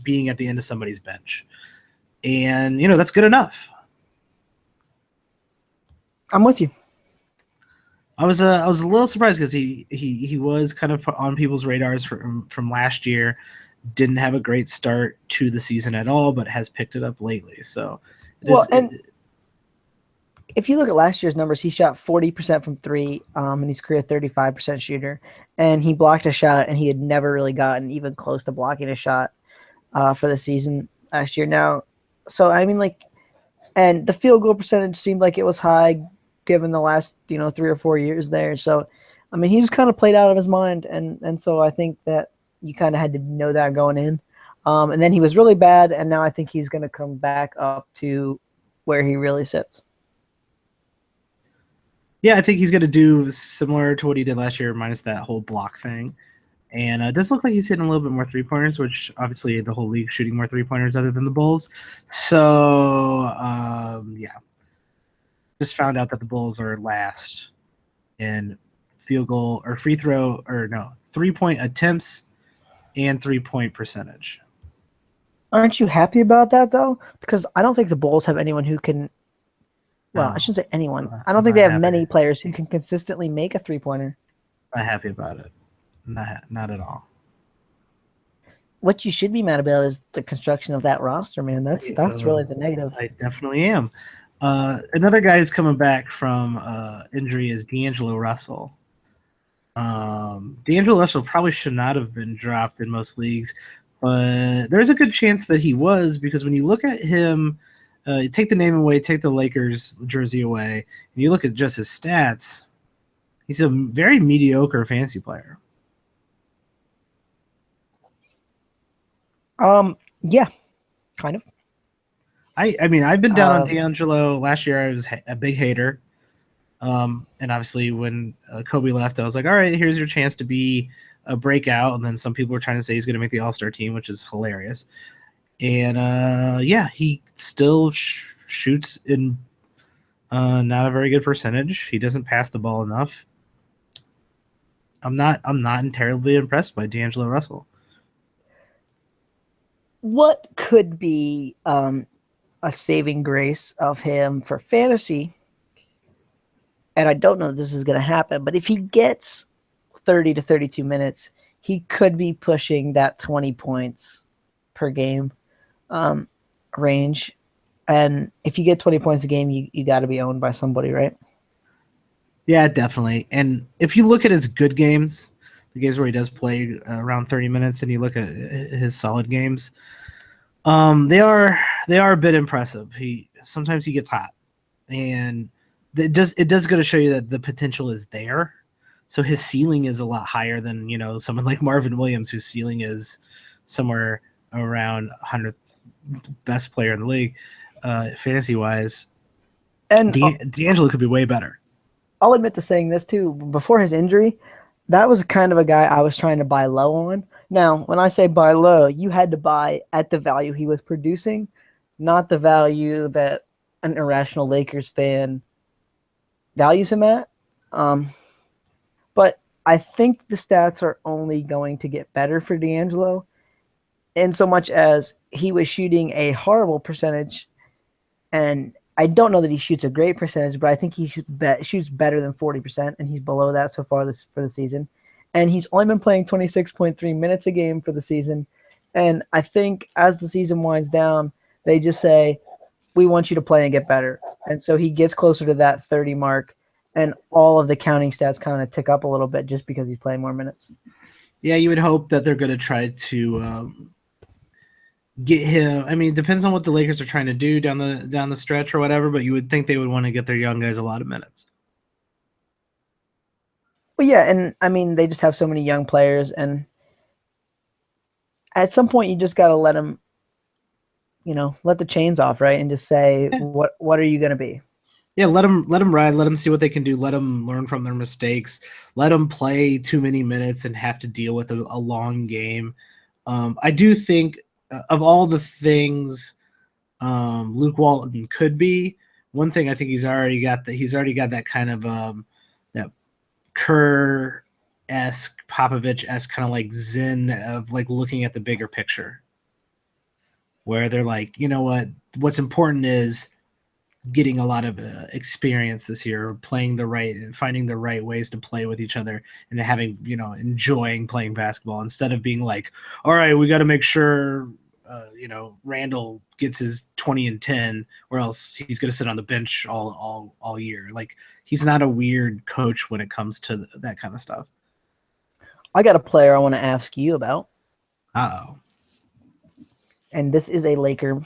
being at the end of somebody's bench. And, that's good enough. I'm with you. I was a little surprised because he was kind of on people's radars from last year. Didn't have a great start to the season at all, but has picked it up lately. So, if you look at last year's numbers, he shot 40% from three, and he's career 35% shooter, and he blocked a shot, and he had never really gotten even close to blocking a shot for the season last year. Now, so I mean, and the field goal percentage seemed like it was high given the last 3 or 4 years there. So, I mean, he just kind of played out of his mind, and so I think that you kind of had to know that going in. And then he was really bad, and now I think he's going to come back up to where he really sits. Yeah, I think he's going to do similar to what he did last year, minus that whole block thing. And it does look like he's hitting a little bit more 3-pointers, which obviously the whole league shooting more 3-pointers other than the Bulls. So, yeah. Just found out that the Bulls are last in field goal or free throw, or no, 3-point attempts and 3-point percentage. Aren't you happy about that, though? Because I don't think the Bulls have anyone who can. Well, I shouldn't say anyone. I don't think they have many players who can consistently make a 3-pointer. Not happy about it. Not at all. What you should be mad about is the construction of that roster, man. That's really the negative. I definitely am. Another guy who's coming back from injury is D'Angelo Russell. D'Angelo Russell probably should not have been dropped in most leagues, but there's a good chance that he was, because when you look at him, you take the name away, take the Lakers jersey away, and you look at just his stats, he's a very mediocre fantasy player. Yeah, kind of. I mean, I've been down on D'Angelo. Last year, I was a big hater. And obviously, when Kobe left, I was like, all right, here's your chance to be a breakout. And then some people were trying to say he's going to make the All-Star team, which is hilarious. And yeah, he still shoots in not a very good percentage. He doesn't pass the ball enough. I'm not terribly impressed by D'Angelo Russell. What could be a saving grace of him for fantasy? And I don't know if this is going to happen, but if he gets 30 to 32 minutes, he could be pushing that 20 points per game range. And if you get 20 points a game, you got to be owned by somebody, right? Yeah, definitely. And if you look at his good games, the games where he does play around 30 minutes, and you look at his solid games, they are a bit impressive. Sometimes he gets hot, and it does go to show you that the potential is there. So his ceiling is a lot higher than someone like Marvin Williams, whose ceiling is somewhere around 100th best player in the league, fantasy wise. And D'Angelo could be way better. I'll admit to saying this too. Before his injury, that was kind of a guy I was trying to buy low on. Now, when I say buy low, you had to buy at the value he was producing, not the value that an irrational Lakers fan values him at. But I think the stats are only going to get better for D'Angelo, in so much as he was shooting a horrible percentage, and I don't know that he shoots a great percentage, but I think he shoots better than 40%, and he's below that so far for the season. And he's only been playing 26.3 minutes a game for the season. And I think as the season winds down, they just say, we want you to play and get better. And so he gets closer to that 30 mark, and all of the counting stats kind of tick up a little bit just because he's playing more minutes. Yeah, you would hope that they're going to try to get him. I mean, it depends on what the Lakers are trying to do down the stretch or whatever, but you would think they would want to get their young guys a lot of minutes. Well, yeah, and I mean, they just have so many young players, and at some point you just got to let them, let the chains off, right? And just say, what are you going to be? Yeah, let them ride, let them see what they can do, let them learn from their mistakes, let them play too many minutes and have to deal with a long game. I do think of all the things Luke Walton could be, one thing I think he's already got that kind of that Kerr-esque, Popovich-esque kind of like zen of like looking at the bigger picture, where they're like, you know what's important is getting a lot of experience this year, finding the right ways to play with each other, and having enjoying playing basketball, instead of being like, all right, we got to make sure Randall gets his 20 and 10, or else he's going to sit on the bench all year. Like, he's not a weird coach when it comes to that kind of stuff. I got a player I want to ask you about. Uh-oh. And this is a Laker.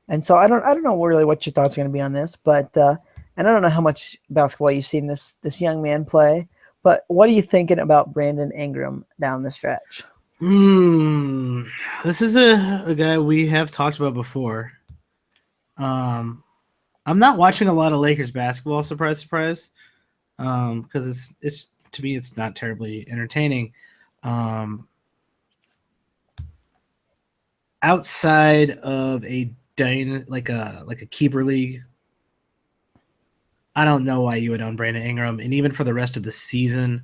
And so I don't know really what your thoughts are going to be on this, but and I don't know how much basketball you've seen this young man play, but what are you thinking about Brandon Ingram down the stretch? This is a guy we have talked about before. I'm not watching a lot of Lakers basketball, surprise, surprise, because it's to me it's not terribly entertaining. Outside of a keeper league, I don't know why you would own Brandon Ingram, and even for the rest of the season,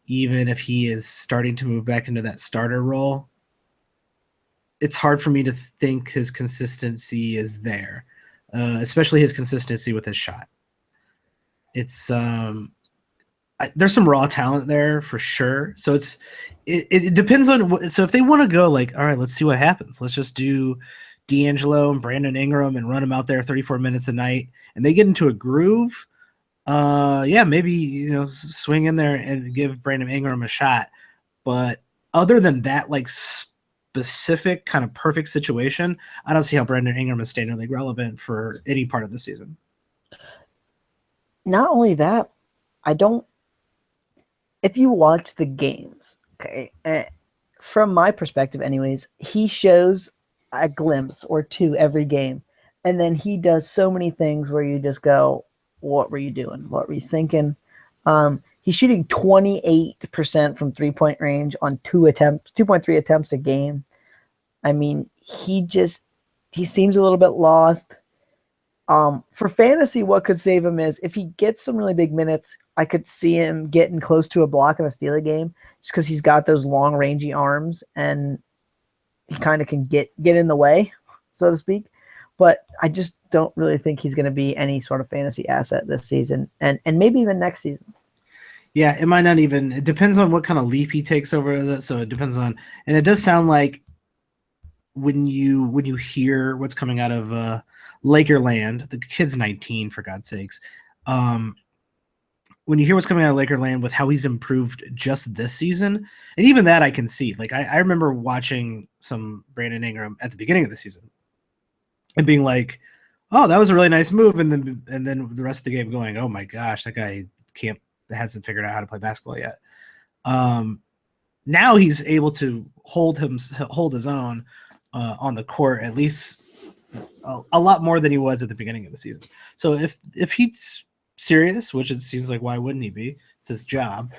even if he is starting to move back into that starter role, it's hard for me to think his consistency is there, especially his consistency with his shot. It's there's some raw talent there for sure. So it depends on so if they want to go like, all right, let's see what happens. Let's just do D'Angelo and Brandon Ingram and run them out there 34 minutes a night, and they get into a groove. Yeah, maybe swing in there and give Brandon Ingram a shot. But other than that, like specific kind of perfect situation, I don't see how Brandon Ingram is staying league relevant for any part of the season. Not only that, if you watch the games, okay, from my perspective anyways, he shows a glimpse or two every game, and then he does so many things where you just go, what were you doing? What were you thinking? He's shooting 28% from 3-point range on 2.3 attempts a game. I mean, he seems a little bit lost. For fantasy, what could save him is if he gets some really big minutes, I could see him getting close to a block in a steal a game just because he's got those long rangy arms and he kind of can get in the way, so to speak. But I just don't really think he's going to be any sort of fantasy asset this season and maybe even next season. Yeah, it might not even. It depends on what kind of leap he takes over. So it depends on, and it does sound like when you hear what's coming out of Lakerland, the kid's 19 for God's sakes. When you hear what's coming out of Lakerland with how he's improved just this season, and even that I can see. Like I remember watching some Brandon Ingram at the beginning of the season and being like, "Oh, that was a really nice move," and then the rest of the game going, "Oh my gosh, that guy hasn't figured out how to play basketball yet." Now he's able to hold his own on the court, at least a lot more than he was at the beginning of the season. So if he's serious, which it seems like, why wouldn't he be? It's his job.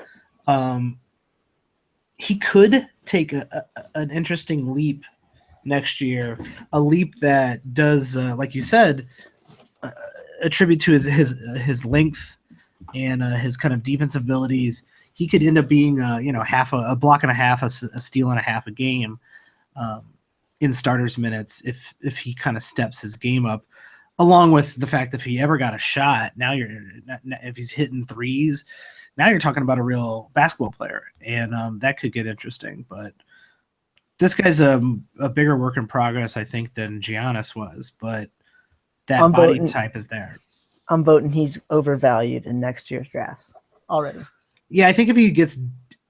He could take an interesting leap next year, a leap that does, like you said, attribute to his length and his kind of defensive abilities. He could end up being half a block and a half, a steal and a half a game in starters minutes if he kind of steps his game up. Along with the fact that if he ever got a shot, if he's hitting threes, now you're talking about a real basketball player, and that could get interesting. But this guy's a bigger work in progress, I think, than Giannis was. But that body type is there. I'm voting he's overvalued in next year's drafts already. Yeah, I think if he gets,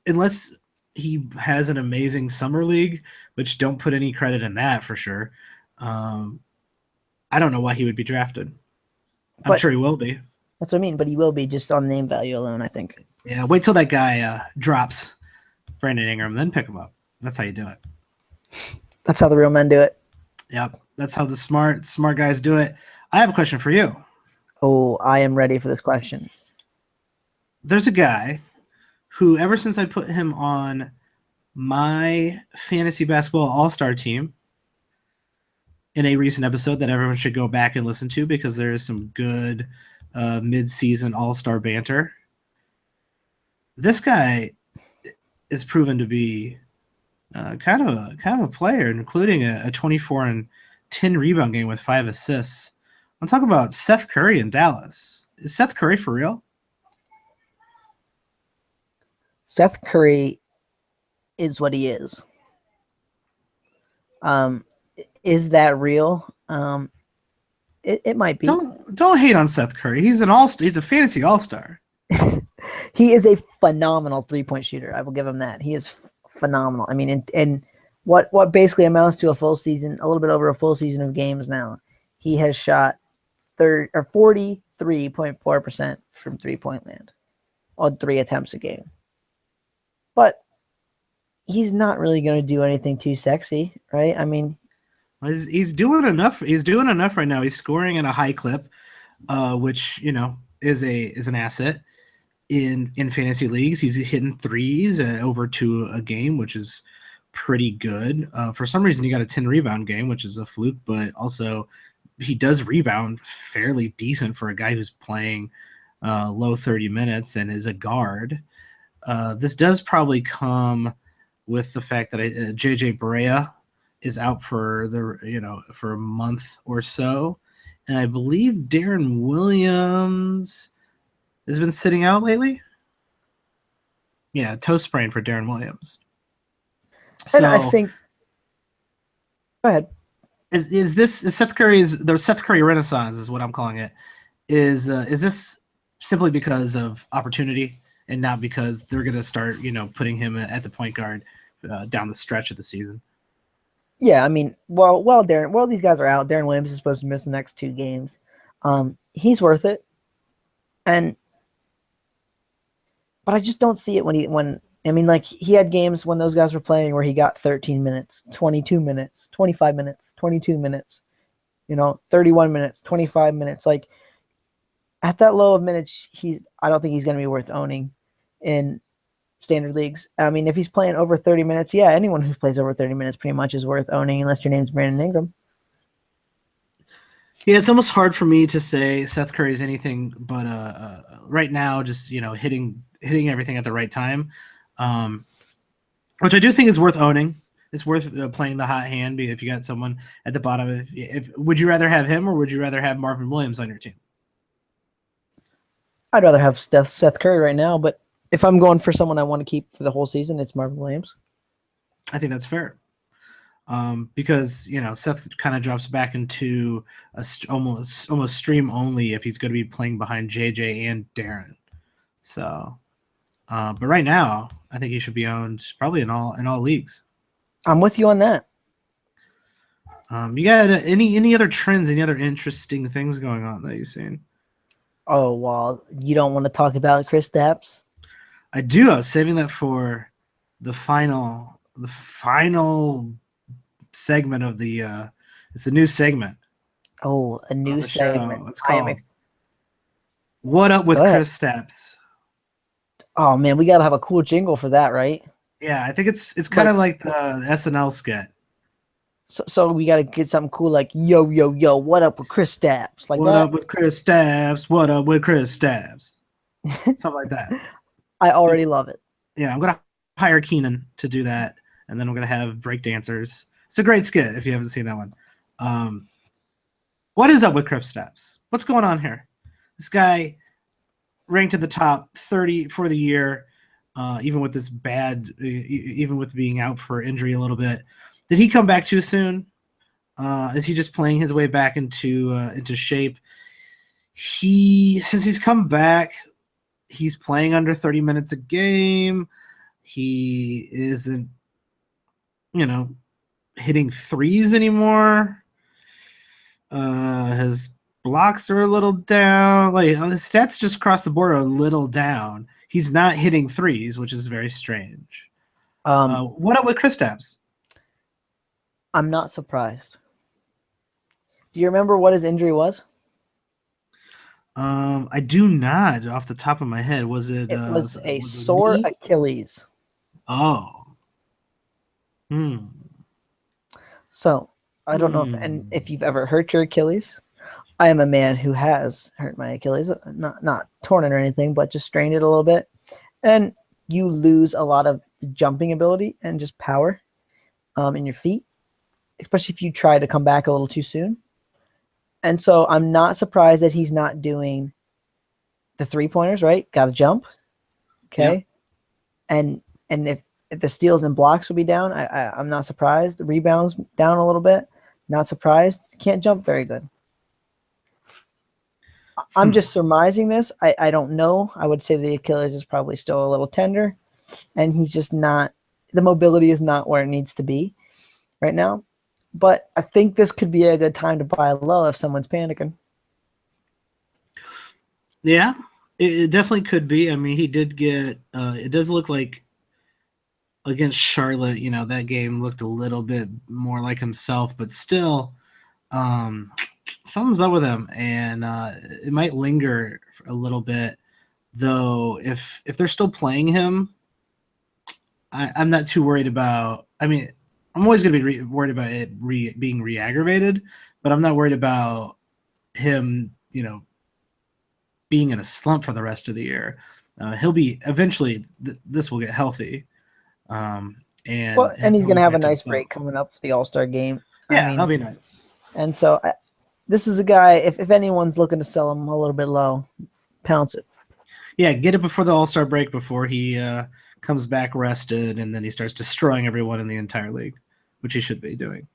unless he has an amazing summer league, which don't put any credit in that for sure. I don't know why he would be drafted. I'm sure he will be. That's what I mean, but he will be just on name value alone, I think. Yeah, wait till that guy drops Brandon Ingram, then pick him up. That's how you do it. That's how the real men do it. Yep, that's how the smart guys do it. I have a question for you. Oh, I am ready for this question. There's a guy who, ever since I put him on my fantasy basketball all-star team in a recent episode that everyone should go back and listen to because there is some good mid-season all-star banter. This guy is proven to be kind of a player, including a 24 and 10 rebound game with 5 assists. I'm talking about Seth Curry in Dallas. Is Seth Curry for real? Seth Curry is what he is. Is that real? It might be. Don't hate on Seth Curry. He's an all-star. He's a fantasy all-star. He is a phenomenal 3-point shooter. I will give him that. He is phenomenal. I mean, and what basically amounts to a full season, a little bit over a full season of games now, he has shot 43.4% from 3-point land on 3 attempts a game. But he's not really going to do anything too sexy, right? I mean, he's doing enough. He's doing enough right now. He's scoring at a high clip, which is an asset in fantasy leagues. He's hitting threes at over 2 a game, which is pretty good. For some reason, he got a 10 rebound game, which is a fluke, but also he does rebound fairly decent for a guy who's playing low 30 minutes and is a guard. This does probably come with the fact that JJ Barea is out for for a month or so, and I believe Darren Williams has been sitting out lately. Yeah, toe sprain for Darren Williams. And I think. Go ahead. Is Seth Curry's the Seth Curry Renaissance is what I'm calling it? Is this simply because of opportunity and not because they're going to start putting him at the point guard down the stretch of the season? Yeah, I mean, while these guys are out, Darren Williams is supposed to miss the next 2 games. He's worth it, but I just don't see it when he had games when those guys were playing where he got 13 minutes, 22 minutes, 25 minutes, 22 minutes, 31 minutes, 25 minutes. Like at that low of minutes, I don't think he's going to be worth owning in standard leagues. I mean, if he's playing over 30 minutes, yeah, anyone who plays over 30 minutes pretty much is worth owning, unless your name's Brandon Ingram. Yeah, it's almost hard for me to say Seth Curry is anything but right now, just hitting everything at the right time, which I do think is worth owning. It's worth playing the hot hand if you got someone at the bottom. If would you rather have him or would you rather have Marvin Williams on your team? I'd rather have Seth Curry right now, but if I'm going for someone I want to keep for the whole season, it's Marvin Williams. I think that's fair. Because Seth kind of drops back into almost stream only if he's going to be playing behind JJ and Darren. So, but right now, I think he should be owned probably in all leagues. I'm with you on that. You got any other trends, any other interesting things going on that you've seen? Oh, well, you don't want to talk about Kristaps? I do. I was saving that for the final segment of the it's a new segment. Oh, a new segment. It's called What Up with Kristaps. Oh man, we gotta have a cool jingle for that, right? Yeah, I think it's kind of like the SNL skit. So we gotta get something cool like yo, what up with Kristaps? Like what that? Up with Kristaps? What up with Kristaps? Something like that. I already love it. Yeah, I'm gonna hire Keenan to do that, and then I'm gonna have break dancers. It's a great skit if you haven't seen that one. What is up with Kristaps? What's going on here? This guy ranked in the top 30 for the year, even with this even with being out for injury a little bit. Did he come back too soon? Is he just playing his way back into shape? Since he's come back, he's playing under 30 minutes a game. He isn't, hitting threes anymore. His blocks are a little down. Like his stats just across the board are a little down. He's not hitting threes, which is very strange. What up with Kristaps? I'm not surprised. Do you remember what his injury was? I do not off the top of my head. Was it? It was a sore Achilles. Oh. So I don't know if you've ever hurt your Achilles. I am a man who has hurt my Achilles, not torn it or anything, but just strained it a little bit. And you lose a lot of the jumping ability and just power in your feet, especially if you try to come back a little too soon. And so I'm not surprised that he's not doing the 3-pointers, right? Got to jump. Okay. Yeah. And if the steals and blocks will be down, I'm not surprised. The rebounds down a little bit. Not surprised. Can't jump very good. I'm just surmising this. I don't know. I would say the Achilles is probably still a little tender, and he's just not – the mobility is not where it needs to be right now. But I think this could be a good time to buy low if someone's panicking. Yeah, it definitely could be. I mean, he did get it does look like against Charlotte, that game looked a little bit more like himself, but still something's up with him, and it might linger a little bit, though. If they're still playing him, I'm not too worried about – I mean, I'm always going to be worried about it being re-aggravated, but I'm not worried about him, being in a slump for the rest of the year. He'll be eventually. This will get healthy, and he's going to have a nice break coming up for the All-Star game. Yeah, that'll be nice. And so this is a guy. If anyone's looking to sell him a little bit low, pounce it. Yeah, get it before the All-Star break, before he comes back rested, and then he starts destroying everyone in the entire league, which he should be doing.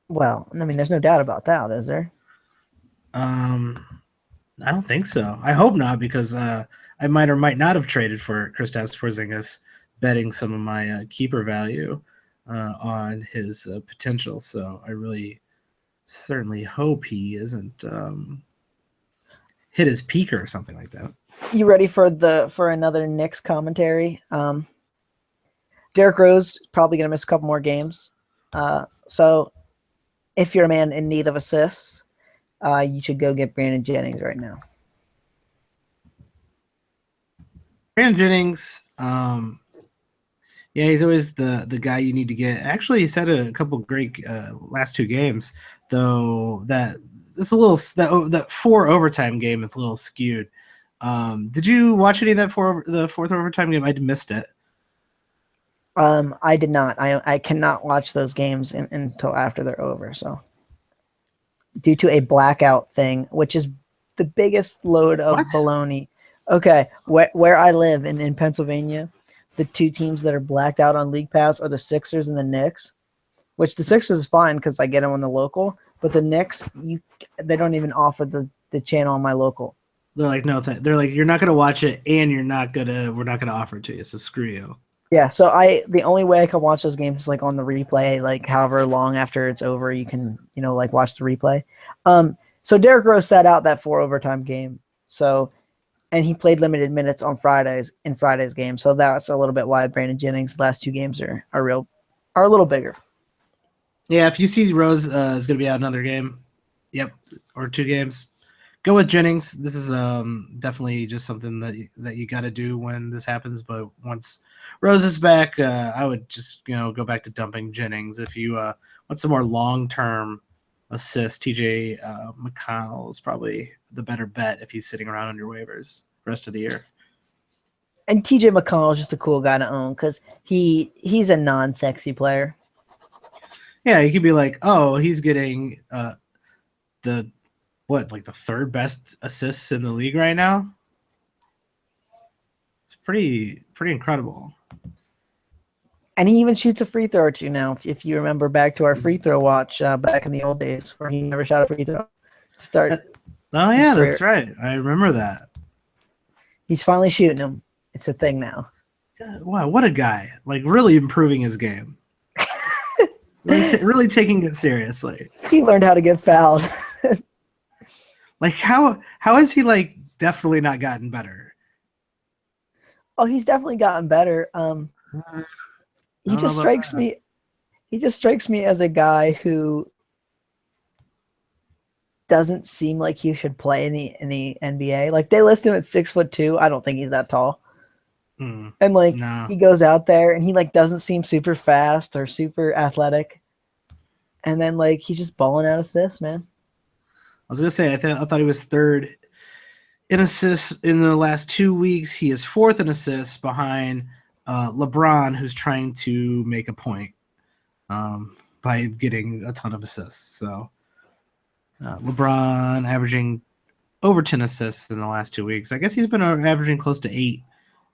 Well, I mean, there's no doubt about that, is there? I don't think so. I hope not, because I might or might not have traded for Kristaps Porzingis, betting some of my keeper value on his potential. So I really certainly hope he isn't hit his peak or something like that. You ready for another Knicks commentary? Derrick Rose is probably going to miss a couple more games. So if you're a man in need of assists, you should go get Brandon Jennings right now. Brandon Jennings, yeah, he's always the guy you need to get. Actually, he's had a couple great last two games, though that it's a little that four overtime game is a little skewed. Did you watch any of that the fourth overtime game? I missed it. I did not. I cannot watch those games until after they're over. So, due to a blackout thing, which is the biggest load of baloney. Okay, where I live in Pennsylvania, the two teams that are blacked out on League Pass are the Sixers and the Knicks. Which the Sixers is fine because I get them on the local, but the Knicks, they don't even offer the channel on my local. They're like, no, they're like, you're not gonna watch it, and we're not gonna offer it to you. So screw you. Yeah, so the only way I can watch those games is like on the replay, like however long after it's over, you can like watch the replay. So Derrick Rose sat out that 4 overtime game. So, and he played limited minutes on Friday's game. So that's a little bit why Brandon Jennings' last 2 games are a little bigger. Yeah, if you see Rose is gonna be out another game, yep, or 2 games, go with Jennings. This is definitely just something that you got to do when this happens. But once Rose is back, I would just go back to dumping Jennings. If you want some more long-term assists, TJ McConnell is probably the better bet if he's sitting around on your waivers the rest of the year. And TJ McConnell is just a cool guy to own because he's a non-sexy player. Yeah, you could be like, oh, he's getting the 3rd best assists in the league right now. It's pretty incredible. And he even shoots a free throw or 2 now. If you remember back to our free throw watch back in the old days where he never shot a free throw to start. Oh yeah, that's right. I remember that. He's finally shooting them. It's a thing now. God, wow, what a guy! Like really improving his game. really taking it seriously. He learned how to get fouled. Like how has he like definitely not gotten better? Oh, he's definitely gotten better. He just strikes me as a guy who doesn't seem like he should play in the NBA. Like they list him at 6'2". I don't think he's that tall. And like he goes out there and he like doesn't seem super fast or super athletic. And then like he's just balling out assists, man. I was gonna say I thought he was 3rd in assists in the last 2 weeks. He is 4th in assists behind LeBron, who's trying to make a point by getting a ton of assists. So LeBron averaging over 10 assists in the last 2 weeks. I guess he's been averaging close to 8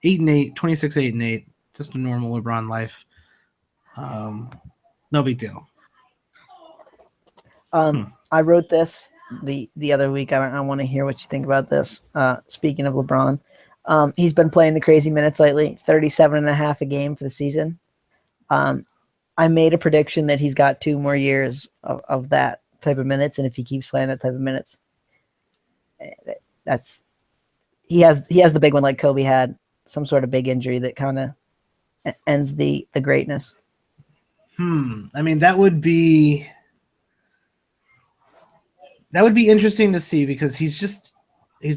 and 8, 26, 8 and 8. Just a normal LeBron life. No big deal. I wrote this the other week. I want to hear what you think about this. Speaking of LeBron, he's been playing the crazy minutes lately, 37.5 a game for the season. I made a prediction that he's got 2 more years of that type of minutes, and if he keeps playing that type of minutes, he has the big one like Kobe had, some sort of big injury that kind of ends the greatness. I mean, that would be interesting to see because he's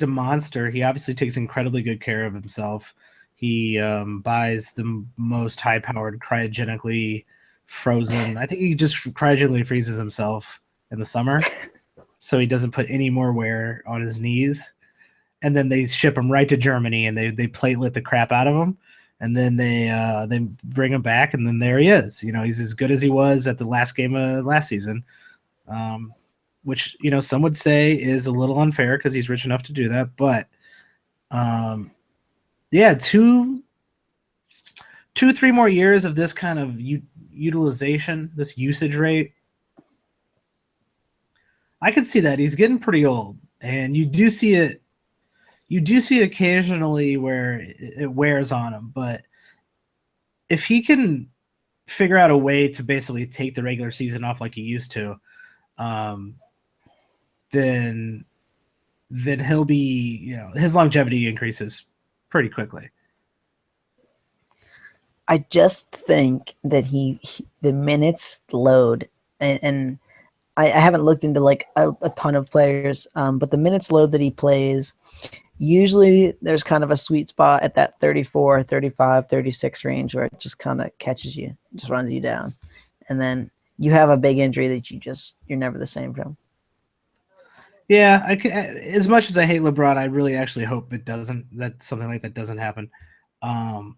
a monster. He obviously takes incredibly good care of himself. He buys the most high-powered cryogenically frozen. I think he just cryogenically freezes himself in the summer so he doesn't put any more wear on his knees. And then they ship him right to Germany and they platelet the crap out of him. And then they bring him back and then there he is. He's as good as he was at the last game of last season. Which, some would say is a little unfair because he's rich enough to do that. But, yeah, 3 more years of this kind of utilization, this usage rate. I could see that. He's getting pretty old. And you do see it occasionally where it wears on him. But if he can figure out a way to basically take the regular season off like he used to, then he'll be, his longevity increases pretty quickly. I just think that the minutes load, and I haven't looked into like a ton of players, but the minutes load that he plays Usually there's kind of a sweet spot at that 34, 35, 36 range where it just kind of catches you, just runs you down. And then you have a big injury that you're never the same from. Yeah, as much as I hate LeBron, I really actually hope that something like that doesn't happen. But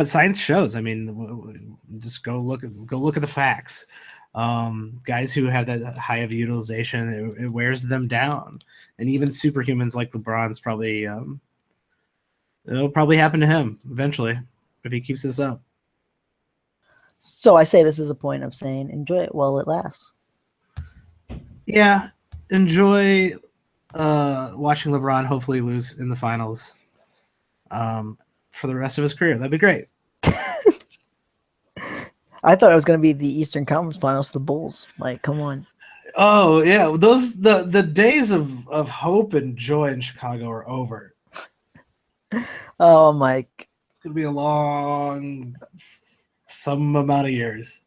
science shows. I mean, just go look at the facts. Guys who have that high of utilization, it wears them down. And even superhumans like LeBron's probably it'll probably happen to him eventually if he keeps this up. So I say this is a point of saying enjoy it while it lasts. Yeah, enjoy watching LeBron hopefully lose in the finals for the rest of his career. That'd be great. I thought it was going to be the Eastern Conference Finals, the Bulls. Like, come on. Oh yeah, the days of hope and joy in Chicago are over. Oh, Mike. It's gonna be a long some amount of years.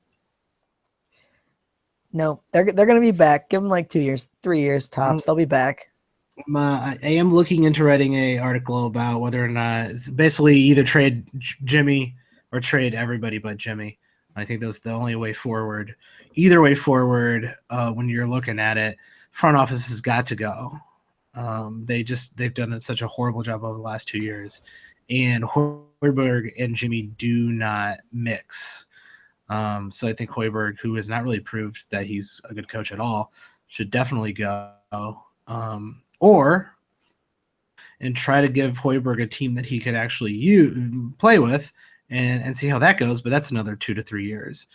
No, they're going to be back. Give them like 2 years, 3 years tops. They'll be back. I am looking into writing a article about whether or not it's basically either trade Jimmy or trade everybody but Jimmy. I think that's the only way forward. Either way forward, when you're looking at it, front office has got to go. They've done such a horrible job over the last 2 years, and Hoiberg and Jimmy do not mix. So I think Hoiberg, who has not really proved that he's a good coach at all, should definitely go. And try to give Hoiberg a team that he could actually play with and see how that goes. But that's another 2 to 3 years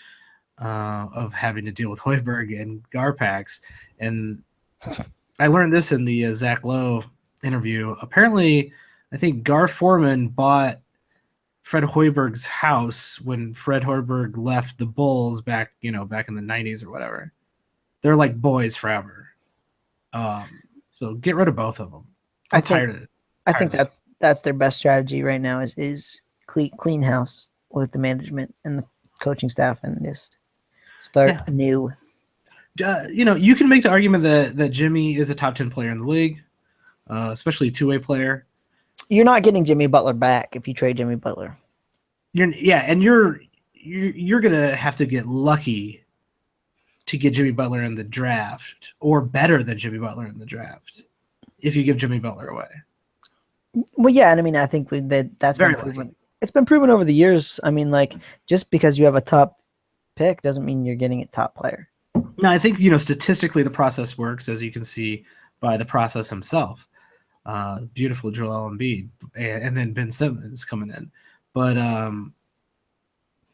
of having to deal with Hoiberg and Garpax. And I learned this in the Zach Lowe interview. Apparently, I think Gar Forman bought Fred Hoiberg's house when Fred Hoiberg left the Bulls back in the 90s or whatever. They're like boys forever. So get rid of both of them. I think that's their best strategy right now is clean house with the management and the coaching staff and just start anew. You can make the argument that Jimmy is a top 10 player in the league, especially a two-way player. You're not getting Jimmy Butler back if you trade Jimmy Butler. You're gonna have to get lucky to get Jimmy Butler in the draft, or better than Jimmy Butler in the draft, if you give Jimmy Butler away. Well, yeah, and I mean, I think that's been proven. It's been proven over the years. I mean, like, just because you have a top pick doesn't mean you're getting a top player. No, I think statistically the process works, as you can see by the process himself. Beautiful Joel Embiid, and then Ben Simmons coming in, but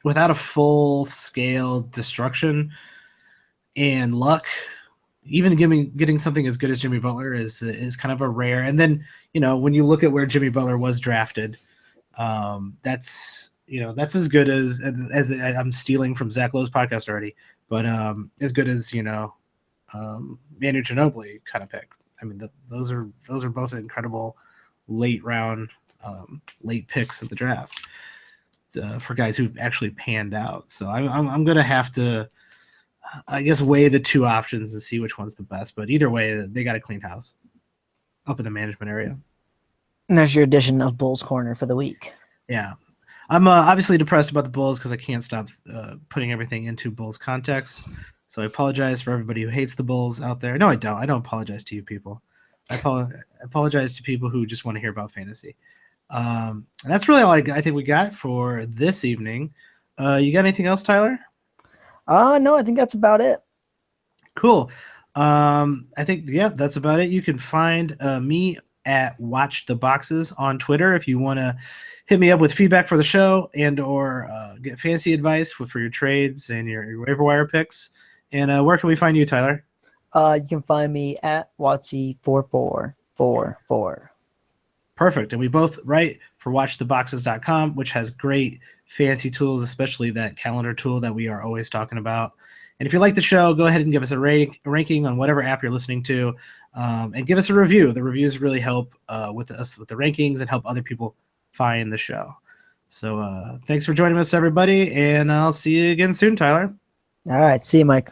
without a full scale destruction and luck, even getting something as good as Jimmy Butler is kind of a rare. And then when you look at where Jimmy Butler was drafted, that's as good as I'm stealing from Zach Lowe's podcast already, but as good as Manu Ginobili kind of pick. I mean, those are both incredible late round, late picks of the draft for guys who've actually panned out. So I'm gonna have to, I guess, weigh the two options and see which one's the best. But either way, they got a clean house up in the management area. And there's your edition of Bulls Corner for the week. Yeah, I'm obviously depressed about the Bulls because I can't stop putting everything into Bulls context. So I apologize for everybody who hates the Bulls out there. No, I don't. I don't apologize to you people. I apologize to people who just want to hear about fantasy. And that's really all I think we got for this evening. You got anything else, Tyler? No, I think that's about it. Cool. I think, that's about it. You can find me at Watch the Boxes on Twitter if you want to hit me up with feedback for the show and or get fantasy advice for your trades and your waiver wire picks. And where can we find you, Tyler? You can find me at Watsy4444. Perfect. And we both write for WatchTheBoxes.com, which has great fantasy tools, especially that calendar tool that we are always talking about. And if you like the show, go ahead and give us a ranking on whatever app you're listening to, and give us a review. The reviews really help with us with the rankings and help other people find the show. So thanks for joining us, everybody, and I'll see you again soon, Tyler. All right. See you, Mike.